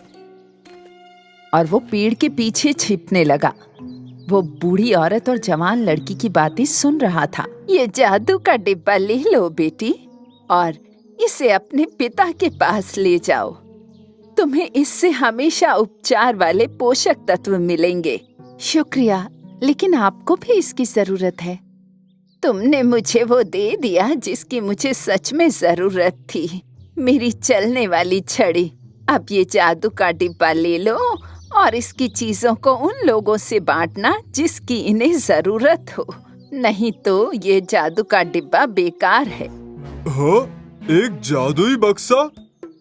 S6: और वो पेड़ के पीछे छिपने लगा। वो बूढ़ी औरत और जवान लड़की की बातें सुन रहा था। ये जादू का डिब्बा ले लो बेटी और इसे अपने पिता के पास ले जाओ। तुम्हें इससे हमेशा उपचार वाले पोषक तत्व मिलेंगे। शुक्रिया, लेकिन आपको भी इसकी जरूरत है। तुमने मुझे वो दे दिया जिसकी मुझे सच में जरूरत थी, मेरी चलने वाली छड़ी। अब ये जादू का डिब्बा ले लो और इसकी चीजों को उन लोगों से बांटना जिसकी इन्हें जरूरत हो, नहीं तो ये जादू का डिब्बा बेकार है।
S4: हाँ, एक जादुई बक्सा?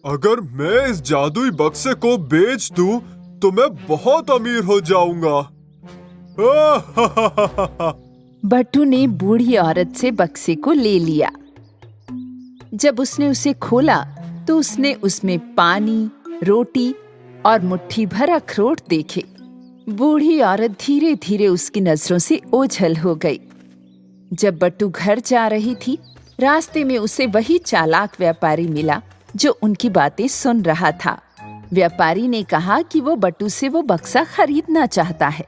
S4: अगर मैं इस जादुई बक्से को बेच दूं, तो मैं बहुत अमीर हो जाऊंगा।
S6: बटू ने बूढ़ी औरत से बक्से को ले लिया। जब उसने उसे खोला तो उसने उसमें पानी, रोटी और मुट्ठी भर अखरोट देखे। बूढ़ी औरत धीरे धीरे उसकी नजरों से ओझल हो गई। जब बटू घर जा रही थी, रास्ते में उसे वही चालाक व्यापारी मिला जो उनकी बातें सुन रहा था। व्यापारी ने कहा कि वो बटू से वो बक्सा खरीदना चाहता है।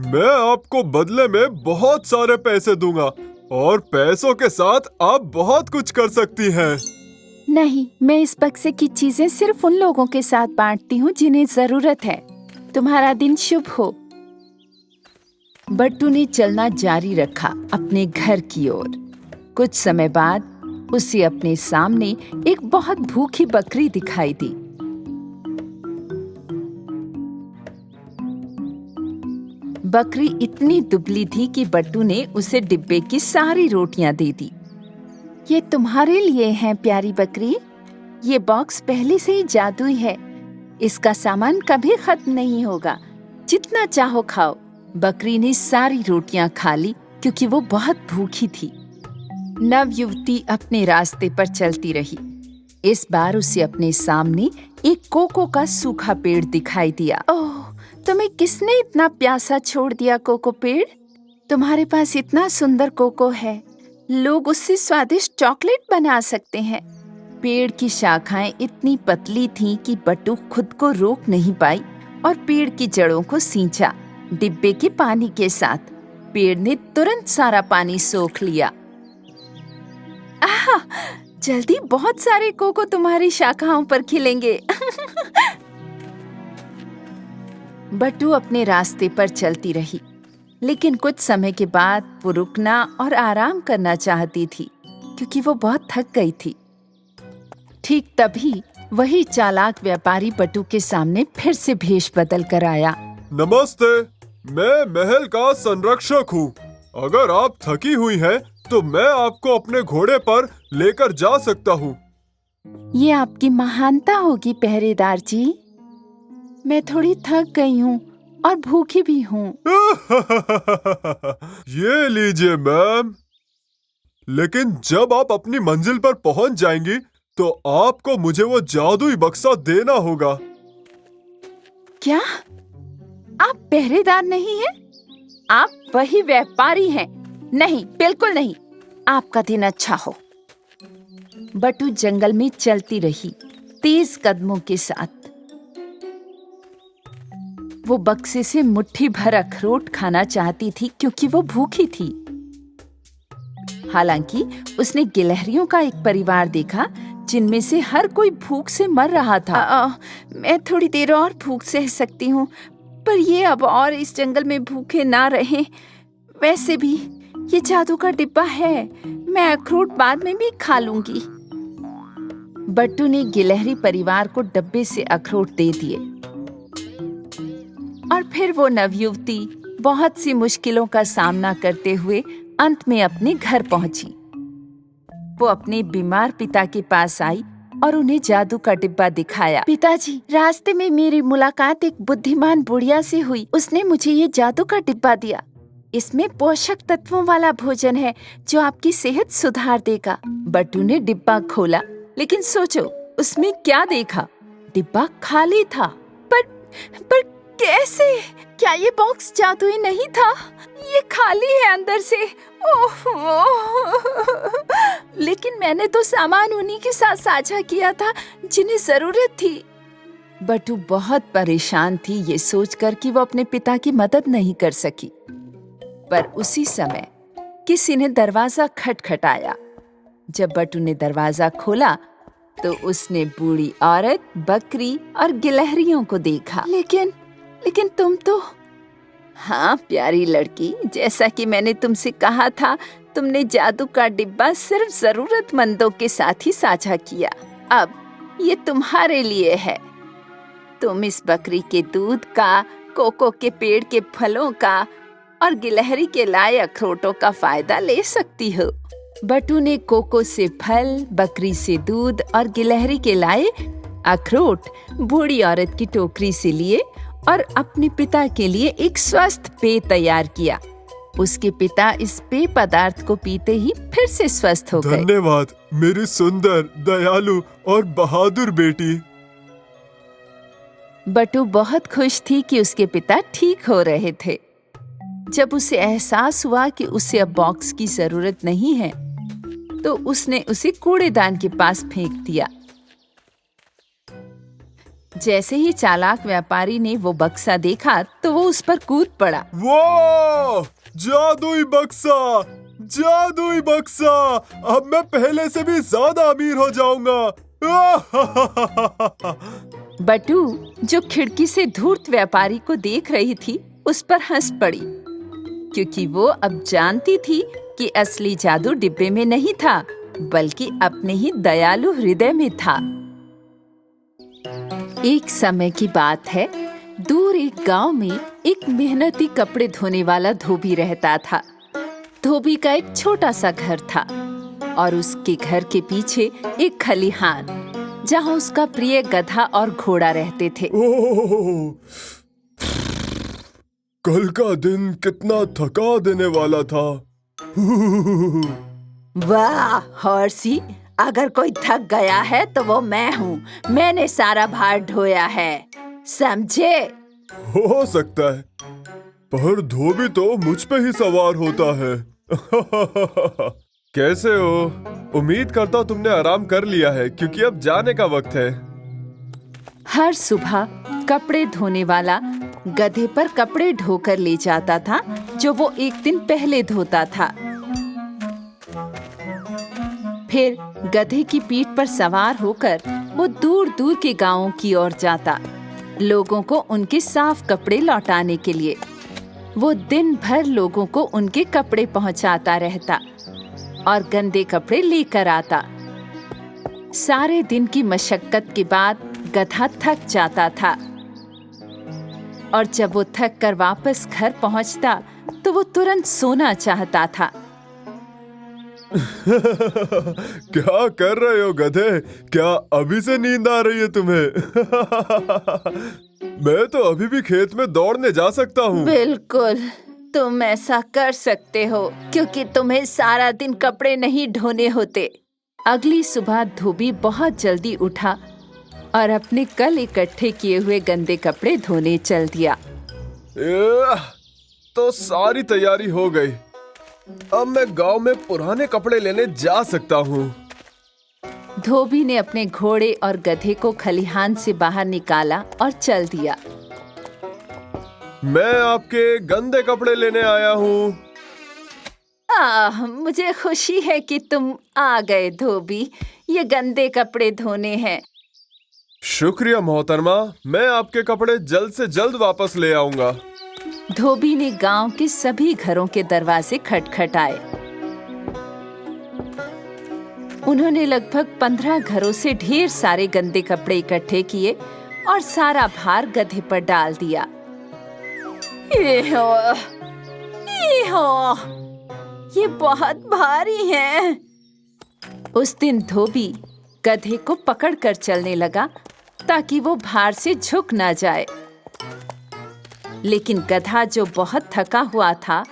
S4: मैं आपको बदले में बहुत सारे पैसे दूंगा और पैसों के साथ आप बहुत कुछ कर सकती हैं।
S6: नहीं, मैं इस बक्से की चीजें सिर्फ उन लोगों के साथ बांटती हूँ जिन्हें जरूरत है। तुम्हारा दिन शुभ हो। बट्टू ने चलना जारी रखा अपने घर की ओर। कुछ समय बाद उसे अपने सामने एक बहुत भूखी बकरी दिखाई दी। बकरी इतनी दुबली थी कि बट्टू ने उसे डिब्बे की सारी रोटियां दे दी। ये तुम्हारे लिए है प्यारी बकरी। ये बॉक्स पहले से ही जादुई है। इसका सामान कभी खत्म नहीं होगा। जितना चाहो खाओ। बकरी ने सारी रोटियां खा ली क्योंकि वो बहुत भूखी थी। नवयुवती अपने रास्ते पर चलती रही। इस बार उसे अपने सामने एक कोको का सूखा पेड़ दिखाई दिया। ओह, तुम्हें किसने इतना प्यासा छोड़ दिया कोको पेड़? तुम्हारे पास इतना सुंदर कोको है। लोग उससे स्वादिष्ट चॉकलेट बना सकते हैं। पेड़ की शाखाएं इतनी पतली थीं कि बट्टू खुद को रोक नहीं पाई और पेड़ की जड़ों को सींचा डिब्बे के पानी के साथ। पेड़ ने तुरंत सारा पानी सोख लिया। आहा, जल्दी बहुत सारे कोको तुम्हारी शाखाओं पर खिलेंगे। बट्टू अपने रास्ते पर चलती रही, लेकिन कुछ समय के बाद वो रुकना और आराम करना चाहती थी क्योंकि वो बहुत थक गई थी। ठीक तभी वही चालाक व्यापारी बट्टू के सामने फिर से भेष बदल कर आया।
S4: नमस्ते, मैं महल का संरक्षक हूँ। अगर आप थकी हुई हैं, तो मैं आपको अपने घोड़े पर लेकर जा सकता हूँ।
S6: ये आपकी महानता होगी पहरेदार जी। मैं थोड़ी थक गई हूँ और भूखी भी हूँ।
S4: ये लीजिए मैम। लेकिन जब आप अपनी मंजिल पर पहुँच जाएंगी, तो आपको मुझे वो जादुई बक्सा देना होगा।
S6: क्या? आप पहरेदार नहीं हैं? आप वही व्यापारी हैं। नहीं, बिल्कुल नहीं। आपका दिन अच्छा हो। बट्टू जंगल में चलती रही तेज कदमों के साथ। वो बक्से से मुट्ठी भर अखरोट खाना चाहती थी क्योंकि वो भूखी थी। हालांकि उसने गिलहरियों का एक परिवार देखा जिनमें से हर कोई भूख से मर रहा था। मैं थोड़ी देर और भूख सह सकती हूँ, पर ये अब और इस जंगल में भूखे ना रहें। वैसे भी ये जादू का डिब्बा है, मैं अखरोट बाद में भी खा लूंगी। बट्टू ने गिलहरी परिवार को डब्बे से अखरोट दे दिए और फिर वो नवयुवती बहुत सी मुश्किलों का सामना करते हुए अंत में अपने घर पहुंची। वो अपने बीमार पिता के पास आई और उन्हें जादू का डिब्बा दिखाया। पिताजी, रास्ते में मेरी मुलाकात एक बुद्धिमान बुढ़िया से हुई। उसने मुझे ये जादू का डिब्बा दिया। इसमें पोषक तत्वों वाला भोजन है जो आपकी सेहत सुधार देगा। बट्टू ने डिब्बा खोला, लेकिन सोचो उसमें क्या देखा? डिब्बा खाली था। पर कैसे? क्या ये बॉक्स जादुई नहीं था? ये खाली है अंदर से। ओह, लेकिन मैंने तो सामान उन्हीं के साथ साझा किया था जिन्हें जरूरत थी। बट्टू बहुत परेशान थी ये सोचकर कि वो अपने पिता की मदद नहीं कर सकी। पर उसी समय किसी ने दरवाजा खटखटाया। जब बट्टू ने दरवाजा खोला तो उसने बूढ़ी औरत, बकरी और गिलहरियों को देखा। लेकिन तुम तो... हाँ प्यारी लड़की, जैसा कि मैंने तुमसे कहा था, तुमने जादू का डिब्बा सिर्फ जरूरतमंदों के साथ ही साझा किया। अब ये तुम्हारे लिए है। तुम इस बकरी के दूध का, कोको के पेड़ के फलों का और गिलहरी के लाए अखरोटों का फायदा ले सकती हो। बट्टू ने कोको से फल, बकरी से दूध और गिलहरी के लाए अखरोट बूढ़ी औरत की टोकरी से लिए और अपने पिता के लिए एक स्वस्थ पेय तैयार किया। उसके पिता इस पेय पदार्थ को पीते ही फिर से स्वस्थ हो गए।
S4: धन्यवाद मेरी सुंदर, दयालु और बहादुर बेटी।
S6: बट्टू बहुत खुश थी कि उसके पिता ठीक हो रहे थे। जब उसे एहसास हुआ कि उसे अब बॉक्स की जरूरत नहीं है, तो उसने उसे कूड़ेदान के पास फेंक दिया। जैसे ही चालाक व्यापारी ने वो बक्सा देखा तो वो उस पर कूद पड़ा।
S4: वाह! जादुई बक्सा! जादुई बक्सा! अब मैं पहले से भी ज्यादा अमीर हो जाऊंगा।
S6: बट्टू, जो खिड़की से धूर्त व्यापारी को देख रही थी, उस पर हंस पड़ी। क्योंकि वो अब जानती थी कि असली जादू डिब्बे में नहीं था, बल्कि अपने ही दयालु हृदय में था। एक समय की बात है, दूर एक गांव में एक मेहनती कपड़े धोने वाला धोबी रहता था। धोबी का एक छोटा सा घर था और उसके घर के पीछे एक खलिहान, जहां उसका प्रिय गधा और घोड़ा रहते थे।
S4: ओह, कल का दिन कितना थका देने वाला था।
S5: वाह हॉर्सी, अगर कोई थक गया है तो वो मैं हूँ। मैंने सारा भार ढोया है, समझे?
S4: हो सकता है, पर धोबी तो मुझ पे ही सवार होता है। कैसे हो? उम्मीद करता हूँ तुमने आराम कर लिया है, क्योंकि अब जाने का वक्त है।
S6: हर सुबह कपड़े धोने वाला गधे पर कपड़े ढोकर ले जाता था, जो वो एक दिन पहले धोता था। फिर गधे की पीठ पर सवार होकर वो दूर दूर के गांवों की ओर जाता, लोगों को उनके साफ कपड़े लौटाने के लिए। वो दिन भर लोगों को उनके कपड़े पहुंचाता रहता और गंदे कपड़े लेकर आता। सारे दिन की मशक्कत के बाद गधा थक जाता था और जब वो थक कर वापस घर पहुंचता तो वो तुरंत सोना चाहता था।
S4: क्या कर रहे हो गधे? क्या अभी से नींद आ रही है तुम्हें? मैं तो अभी भी खेत में दौड़ने जा सकता हूँ।
S5: बिल्कुल, तुम ऐसा कर सकते हो, क्योंकि तुम्हें सारा दिन कपड़े नहीं ढोने होते।
S6: अगली सुबह धोबी बहुत जल्दी उठा और अपने कल इकट्ठे किए हुए गंदे कपड़े धोने चल दिया।
S4: तो सारी तैयारी हो गई। अब मैं गांव में पुराने कपड़े लेने जा सकता हूँ।
S6: धोबी ने अपने घोड़े और गधे को खलिहान से बाहर निकाला और चल दिया।
S4: मैं आपके गंदे कपड़े लेने आया हूँ।
S5: मुझे खुशी है कि तुम आ गए धोबी। ये गंदे कपड़े धोने हैं।
S4: शुक्रिया मोहतरमा, मैं आपके कपड़े जल्द से जल्द वापस ले आऊंगा।
S6: धोबी ने गांव के सभी घरों के दरवाजे खटखटाए। उन्होंने लगभग 15 घरों से ढेर सारे गंदे कपड़े इकट्ठे किए और सारा भार गधे पर डाल दिया।
S5: ये बहुत भारी है।
S6: उस दिन धोबी गधे को पकड़कर चलने लगा ताकि वो भार से झुक ना जाए, लेकिन गधा जो बहुत थका हुआ था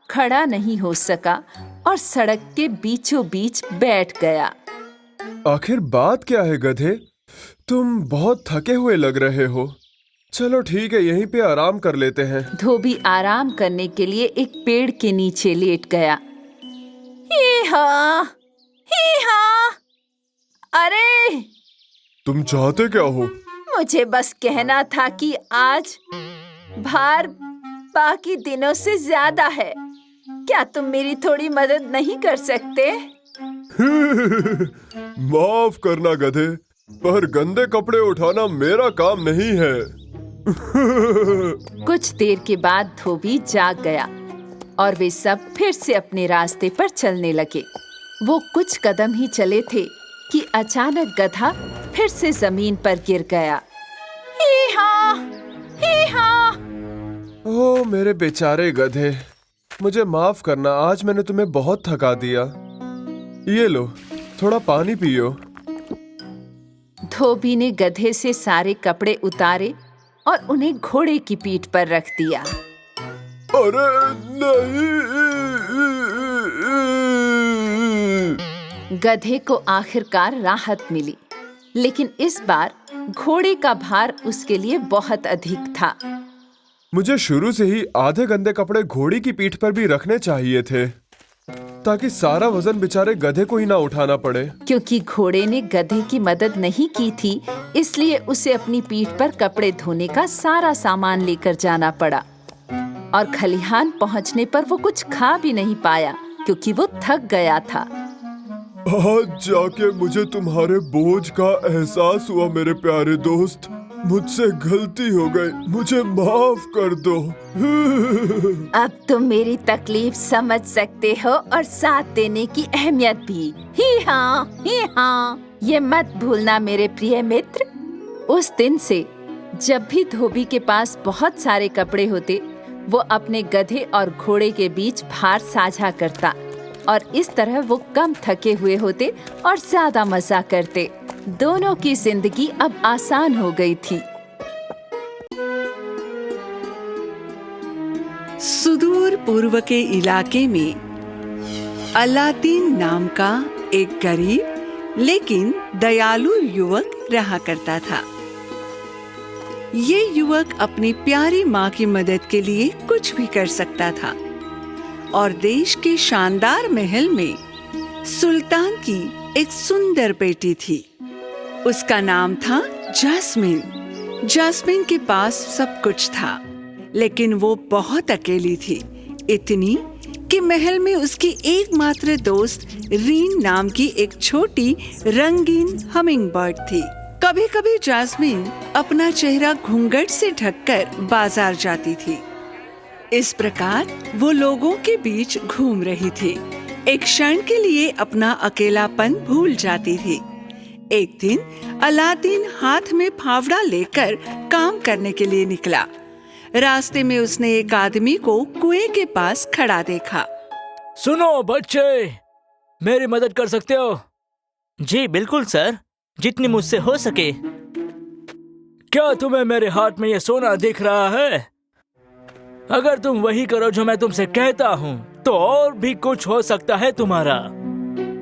S6: खड़ा नहीं हो सका और सड़क के बीचों बीच बैठ गया।
S4: आखिर बात क्या है गधे? तुम बहुत थके हुए लग रहे हो। चलो ठीक है, यहीं पे आराम कर लेते हैं।
S6: धोबी आराम करने के लिए एक पेड़ के नीचे लेट गया।
S5: अरे,
S4: तुम चाहते क्या हो?
S5: मुझे बस कहना था कि आज भार बाकी दिनों से ज्यादा है। क्या तुम मेरी थोड़ी मदद नहीं कर सकते?
S4: माफ करना गधे, पर गंदे कपड़े उठाना मेरा काम नहीं है।
S6: कुछ देर के बाद धोबी जाग गया और वे सब फिर से अपने रास्ते पर चलने लगे। वो कुछ कदम ही चले थे कि अचानक गधा फिर से जमीन पर गिर गया।
S4: ओह मेरे बेचारे गधे, मुझे माफ करना, आज मैंने तुम्हें बहुत थका दिया। ये लो, थोड़ा पानी पियो।
S6: धोबी ने गधे से सारे कपड़े उतारे और उन्हें घोड़े की पीठ पर रख दिया।
S4: अरे नहीं!
S6: गधे को आखिरकार राहत मिली, लेकिन इस बार घोड़े का भार उसके लिए बहुत अधिक था।
S4: मुझे शुरू से ही आधे गंदे कपड़े घोड़ी की पीठ पर भी रखने चाहिए थे, ताकि सारा वजन बेचारे गधे को ही ना उठाना पड़े।
S6: क्योंकि घोड़े ने गधे की मदद नहीं की थी, इसलिए उसे अपनी पीठ पर कपड़े धोने का सारा सामान लेकर जाना पड़ा और खलिहान पहुंचने पर वो कुछ खा भी नहीं पाया, क्योंकि वो थक गया था।
S4: आज जाके मुझे तुम्हारे बोझ का एहसास हुआ मेरे प्यारे दोस्त। मुझसे गलती हो गई, मुझे माफ कर दो।
S5: अब तुम मेरी तकलीफ समझ सकते हो और साथ देने की अहमियत भी। ही हाँ, ये मत भूलना मेरे प्रिय मित्र।
S6: उस दिन से जब भी धोबी के पास बहुत सारे कपड़े होते, वो अपने गधे और घोड़े के बीच भार साझा करता और इस तरह वो कम थके हुए होते और ज्यादा मजा करते। दोनों की जिंदगी अब आसान हो गई थी।
S1: सुदूर पूर्व के इलाके में अलादीन नाम का एक गरीब लेकिन दयालु युवक रहा करता था। ये युवक अपनी प्यारी माँ की मदद के लिए कुछ भी कर सकता था और देश के शानदार महल में सुल्तान की एक सुंदर बेटी थी। उसका नाम था जास्मिन। जास्मिन के पास सब कुछ था, लेकिन वो बहुत अकेली थी, इतनी कि महल में उसकी एकमात्र दोस्त रीन नाम की एक छोटी रंगीन हमिंग बर्ड थी। कभी कभी जास्मिन अपना चेहरा घूंघट से ढककर बाजार जाती थी। इस प्रकार वो लोगों के बीच घूम रही थी। एक क्षण के लिए अपना अकेलापन भूल जाती थी। एक दिन अलादीन हाथ में फावड़ा लेकर काम करने के लिए निकला। रास्ते में उसने एक आदमी को कुएं के पास खड़ा देखा।
S9: सुनो बच्चे, मेरी मदद कर सकते हो?
S10: जी बिल्कुल सर, जितनी मुझसे हो सके।
S9: क्या तुम्हें मेरे हाथ में ये सोना दिख रहा है? अगर तुम वही करो जो मैं तुमसे कहता हूँ तो और भी कुछ हो सकता है तुम्हारा।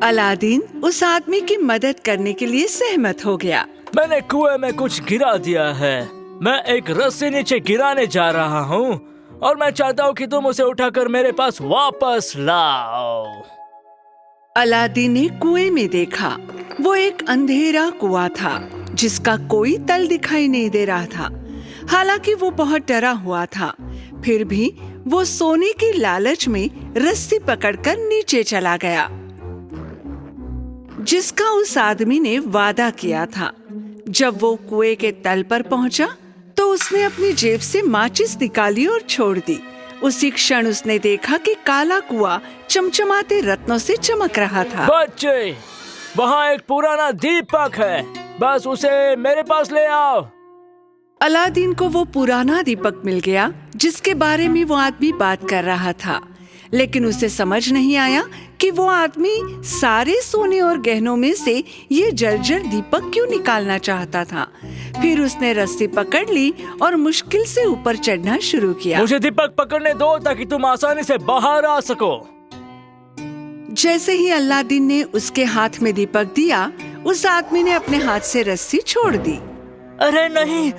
S1: अलादीन उस आदमी की मदद करने के लिए सहमत हो गया।
S9: मैंने कुएं में कुछ गिरा दिया है। मैं एक रस्सी नीचे गिराने जा रहा हूँ और मैं चाहता हूँ कि तुम उसे उठाकर मेरे पास वापस लाओ।
S1: अलादीन ने कुएं में देखा। वो एक अंधेरा कुआं था जिसका कोई तल दिखाई नहीं दे रहा था। हालांकि वो बहुत डरा हुआ था, फिर भी वो सोने की लालच में रस्सी पकड़कर नीचे चला गया, जिसका उस आदमी ने वादा किया था। जब वो कुएं के तल पर पहुंचा तो उसने अपनी जेब से माचिस निकाली और छोड़ दी। उसी क्षण उसने देखा कि काला कुआं चमचमाते रत्नों से चमक रहा था।
S9: बच्चे, वहाँ एक पुराना दीपक है, बस उसे मेरे पास ले आओ।
S1: अलादीन को वो पुराना दीपक मिल गया जिसके बारे में वो आदमी बात कर रहा था, लेकिन उसे समझ नहीं आया कि वो आदमी सारे सोने और गहनों में से ये जर्जर दीपक क्यों निकालना चाहता था। फिर उसने रस्सी पकड़ ली और मुश्किल से ऊपर चढ़ना शुरू किया।
S9: मुझे दीपक पकड़ने दो ताकि तुम आसानी से बाहर आ सको।
S1: जैसे ही अलादीन ने उसके हाथ में दीपक दिया, उस आदमी ने अपने हाथ से रस्सी छोड़ दी।
S10: अरे नहीं!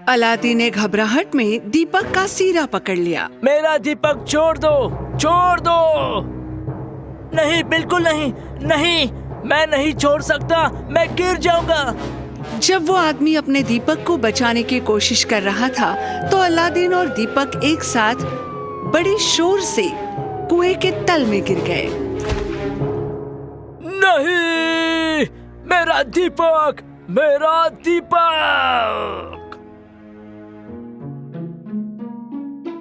S1: अलादीन ने घबराहट में दीपक का सीरा पकड़ लिया।
S9: मेरा दीपक छोड़ दो, छोड़ दो।
S10: नहीं, बिल्कुल नहीं, नहीं, मैं नहीं छोड़ सकता, मैं गिर जाऊंगा।
S1: जब वो आदमी अपने दीपक को बचाने की कोशिश कर रहा था तो अलादीन और दीपक एक साथ बड़े शोर से कुएं के तल में गिर गए।
S9: नहीं, मेरा दीपक, मेरा दीपक।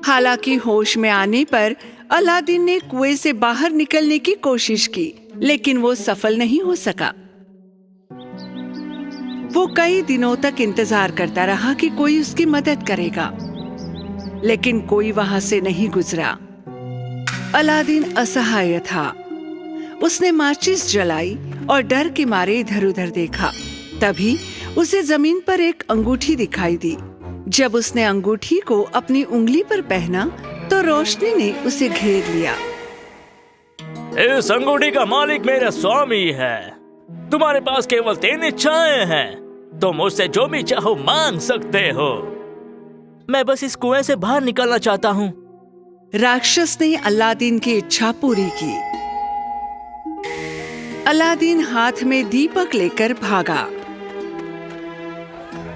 S1: हालांकि होश में आने पर अलादीन ने कुएं से बाहर निकलने की कोशिश की, लेकिन वो सफल नहीं हो सका। वो कई दिनों तक इंतजार करता रहा कि कोई उसकी मदद करेगा, लेकिन कोई वहां से नहीं गुजरा। अलादीन असहाय था। उसने माचिस जलाई और डर के मारे इधर उधर देखा। तभी उसे जमीन पर एक अंगूठी दिखाई दी। जब उसने अंगूठी को अपनी उंगली पर पहना तो रोशनी ने उसे घेर लिया।
S9: इस अंगूठी का मालिक मेरा स्वामी है। तुम्हारे पास केवल 3 इच्छाएं हैं। तुम मुझसे जो भी चाहो मांग सकते हो।
S10: मैं बस इस कुएं से बाहर निकलना चाहता हूँ।
S1: राक्षस ने अलादीन की इच्छा पूरी की। अलादीन हाथ में दीपक लेकर भागा।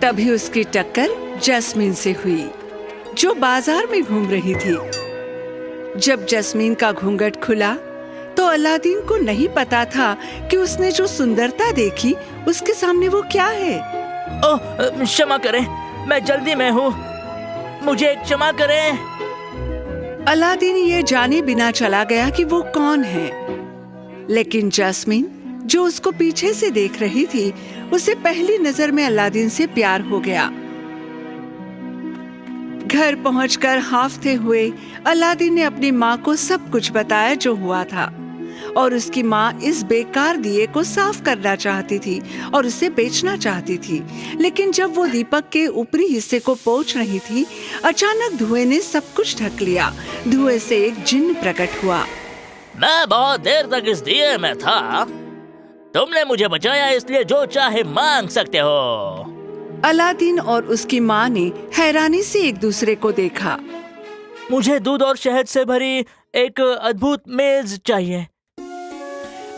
S1: तभी उसकी टक्कर जैस्मीन से हुई, जो बाजार में घूम रही थी। जब जैस्मीन का घूंघट खुला तो अलादीन को नहीं पता था कि उसने जो सुंदरता देखी उसके सामने वो क्या है।
S10: ओह, क्षमा करें, मैं जल्दी में हूँ, मुझे क्षमा करें।
S1: अलादीन ये जाने बिना चला गया कि वो कौन है, लेकिन जैस्मिन जो उसको पीछे से देख रही थी, उसे पहली नजर में अलादीन से प्यार हो गया। घर पहुंचकर हांफते हुए अलादीन ने अपनी माँ को सब कुछ बताया जो हुआ था, और उसकी माँ इस बेकार दिए को साफ करना चाहती थी और उसे बेचना चाहती थी। लेकिन जब वो दीपक के ऊपरी हिस्से को पोंछ रही थी, अचानक धुएं ने सब कुछ ढक लिया। धुएं से एक जिन्न प्रकट हुआ।
S10: मैं बहुत देर तक इस दिए में था, तुमने मुझे बचाया, इसलिए जो चाहे मांग सकते हो।
S1: अलादीन और उसकी माँ ने हैरानी से एक दूसरे को देखा।
S10: मुझे दूध और शहद से भरी एक अद्भुत मेज चाहिए।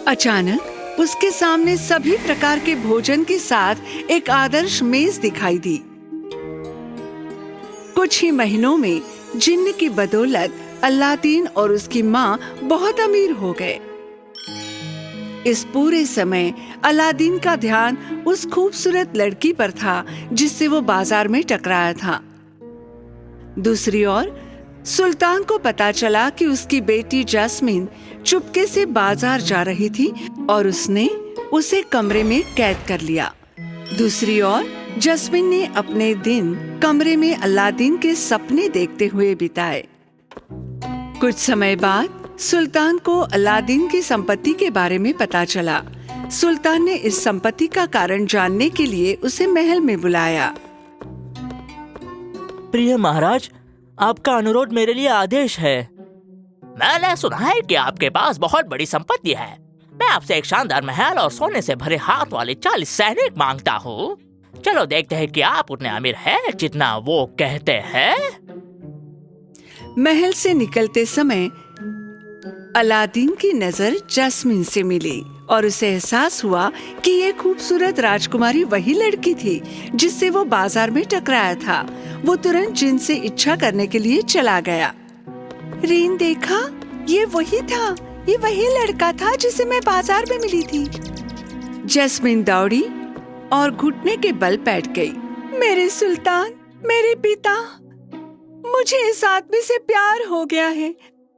S1: अचानक उसके सामने सभी प्रकार के भोजन के साथ एक आदर्श मेज दिखाई दी। कुछ ही महीनों में जिन्न की बदौलत अलादीन और उसकी माँ बहुत अमीर हो गए। इस पूरे समय अलादीन का ध्यान उस खूबसूरत लड़की पर था जिससे वो बाजार में टकराया था। दूसरी ओर सुल्तान को पता चला कि उसकी बेटी जैस्मिन चुपके से बाजार जा रही थी और उसने उसे कमरे में कैद कर लिया। दूसरी ओर जैस्मिन ने अपने दिन कमरे में अलादीन के सपने देखते हुए बिताए। कुछ समय बाद सुल्तान को अलादीन की संपत्ति के बारे में पता चला। सुल्तान ने इस संपत्ति का कारण जानने के लिए उसे महल में बुलाया।
S10: प्रिय महाराज, आपका अनुरोध मेरे लिए आदेश है। मैंने सुना है कि आपके पास बहुत बड़ी संपत्ति है। मैं आपसे एक शानदार महल और सोने से भरे हाथ वाले 40 सैनिक मांगता हूँ। चलो देखते हैं कि आप उतने अमीर हैं जितना वो कहते हैं।
S1: महल से निकलते समय अलादीन की नजर जैस्मिन से मिली और उसे एहसास हुआ कि ये खूबसूरत राजकुमारी वही लड़की थी जिससे वो बाजार में टकराया था। वो तुरंत जिन से इच्छा करने के लिए चला गया। रीन देखा, ये वही था, ये वही लड़का था जिसे मैं बाजार में मिली थी। जैस्मिन दौड़ी और घुटने के बल बैठ गई। मेरे सुल्तान, मेरे पिता, मुझे इस आदमी से प्यार हो गया है।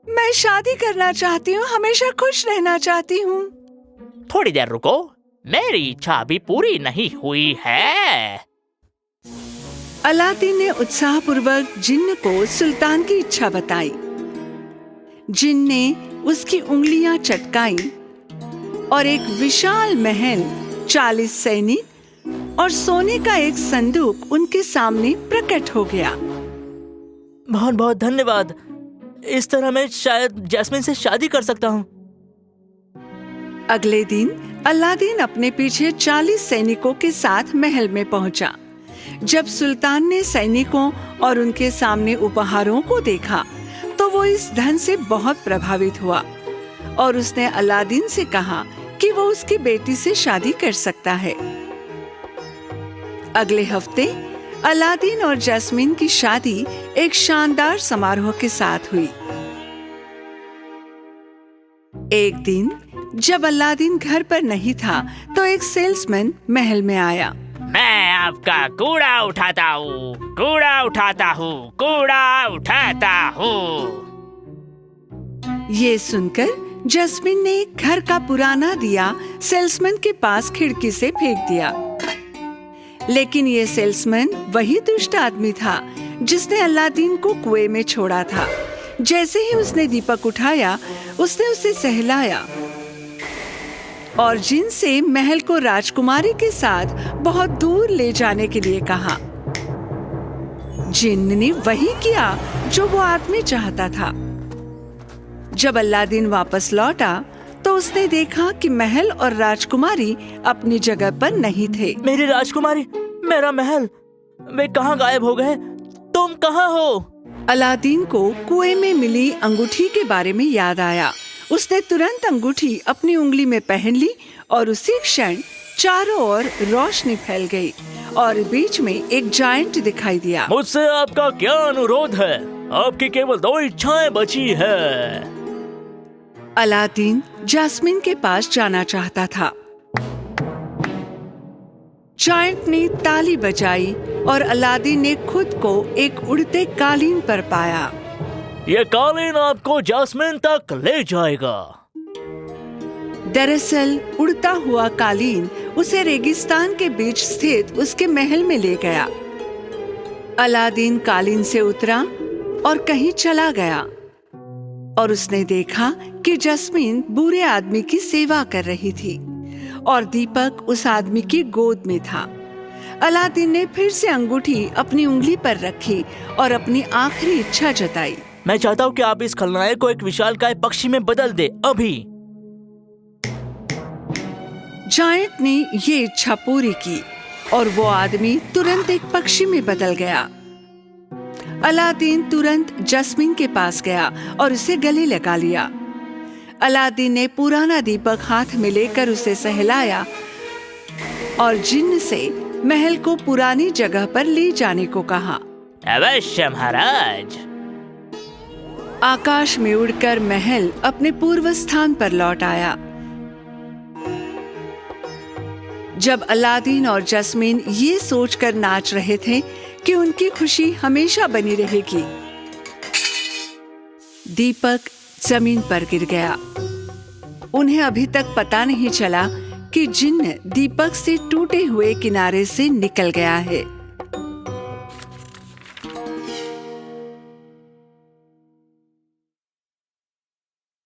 S1: मैं शादी करना चाहती हूँ, हमेशा खुश रहना चाहती हूँ।
S10: थोड़ी देर रुको, मेरी इच्छा अभी पूरी नहीं हुई है।
S1: अलादीन ने उत्साहपूर्वक जिन्न को सुल्तान की इच्छा बताई। जिन्न ने उसकी उंगलियां चटकाई और एक विशाल महल, 40 सैनिक और सोने का एक संदूक उनके सामने प्रकट हो गया।
S10: बहुत बहुत धन्यवाद। इस तरह मैं शायद जैस्मिन से शादी कर सकता हूँ।
S1: अगले दिन अलादीन अपने पीछे 40 सैनिकों के साथ महल में पहुंचा। जब सुल्तान ने सैनिकों और उनके सामने उपहारों को देखा तो वो इस धन से बहुत प्रभावित हुआ और उसने अलादीन से कहा कि वो उसकी बेटी से शादी कर सकता है। अगले हफ्ते अलादीन और जैस्मिन की शादी एक शानदार समारोह के साथ हुई। एक दिन जब अलादीन घर पर नहीं था तो एक सेल्समैन महल में आया।
S10: मैं आपका कूड़ा उठाता हूँ, कूड़ा उठाता हूँ, कूड़ा उठाता हूँ।
S1: ये सुनकर जैस्मिन ने घर का पुराना दिया सेल्समैन के पास खिड़की से फेंक दिया। लेकिन ये सेल्समैन वही दुष्ट आदमी था जिसने अलादीन को कुएं में छोड़ा था। जैसे ही उसने दीपक उठाया, उसने उसे सहलाया और जिन से महल को राजकुमारी के साथ बहुत दूर ले जाने के लिए कहा। जिन ने वही किया जो वो आदमी चाहता था। जब अलादीन वापस लौटा तो उसने देखा कि महल और राजकुमारी अपनी जगह पर नहीं थे।
S10: मेरी राजकुमारी, मेरा महल, वे कहाँ गायब हो गए? तुम कहाँ हो?
S1: अलादीन को कुएं में मिली अंगूठी के बारे में याद आया। उसने तुरंत अंगूठी अपनी उंगली में पहन ली और उसी क्षण चारों ओर रोशनी फैल गई और बीच में एक जायंट दिखाई दिया।
S10: मुझसे आपका क्या अनुरोध है? आपकी केवल 2 इच्छाएं बची है।
S1: अलादीन जैस्मिन के पास जाना चाहता था। जायंट ने ताली बजाई और अलादीन ने खुद को एक उड़ते कालीन पर पाया।
S9: ये कालीन आपको जैस्मिन तक ले जाएगा।
S1: दरअसल उड़ता हुआ कालीन उसे रेगिस्तान के बीच स्थित उसके महल में ले गया। अलादीन कालीन से उतरा और कहीं चला गया और उसने देखा कि जैस्मिन बूढ़े आदमी की सेवा कर रही थी और दीपक उस आदमी की गोद में था। अलादीन ने फिर से अंगूठी अपनी उंगली पर रखी और अपनी आखिरी इच्छा जताई।
S9: मैं चाहता हूँ कि आप इस खलनायक को एक विशालकाय पक्षी में बदल दे, अभी।
S1: जायंट ने ये इच्छा पूरी की और वो आदमी तुरंत एक पक्षी में बदल गया। अलादीन तुरंत जैस्मिन के पास गया और उसे गले लगा लिया। अलादीन ने पुराना दीपक हाथ में लेकर उसे सहलाया और जिन्न से महल को पुरानी जगह पर ले जाने को कहा।
S10: अवश्य महाराज।
S1: आकाश में उड़कर महल अपने पूर्व स्थान पर लौट आया। जब अलादीन और जैस्मिन ये सोचकर नाच रहे थे कि उनकी खुशी हमेशा बनी रहेगी, दीपक जमीन पर गिर गया। उन्हें अभी तक पता नहीं चला कि जिन्न दीपक से टूटे हुए किनारे से निकल गया है।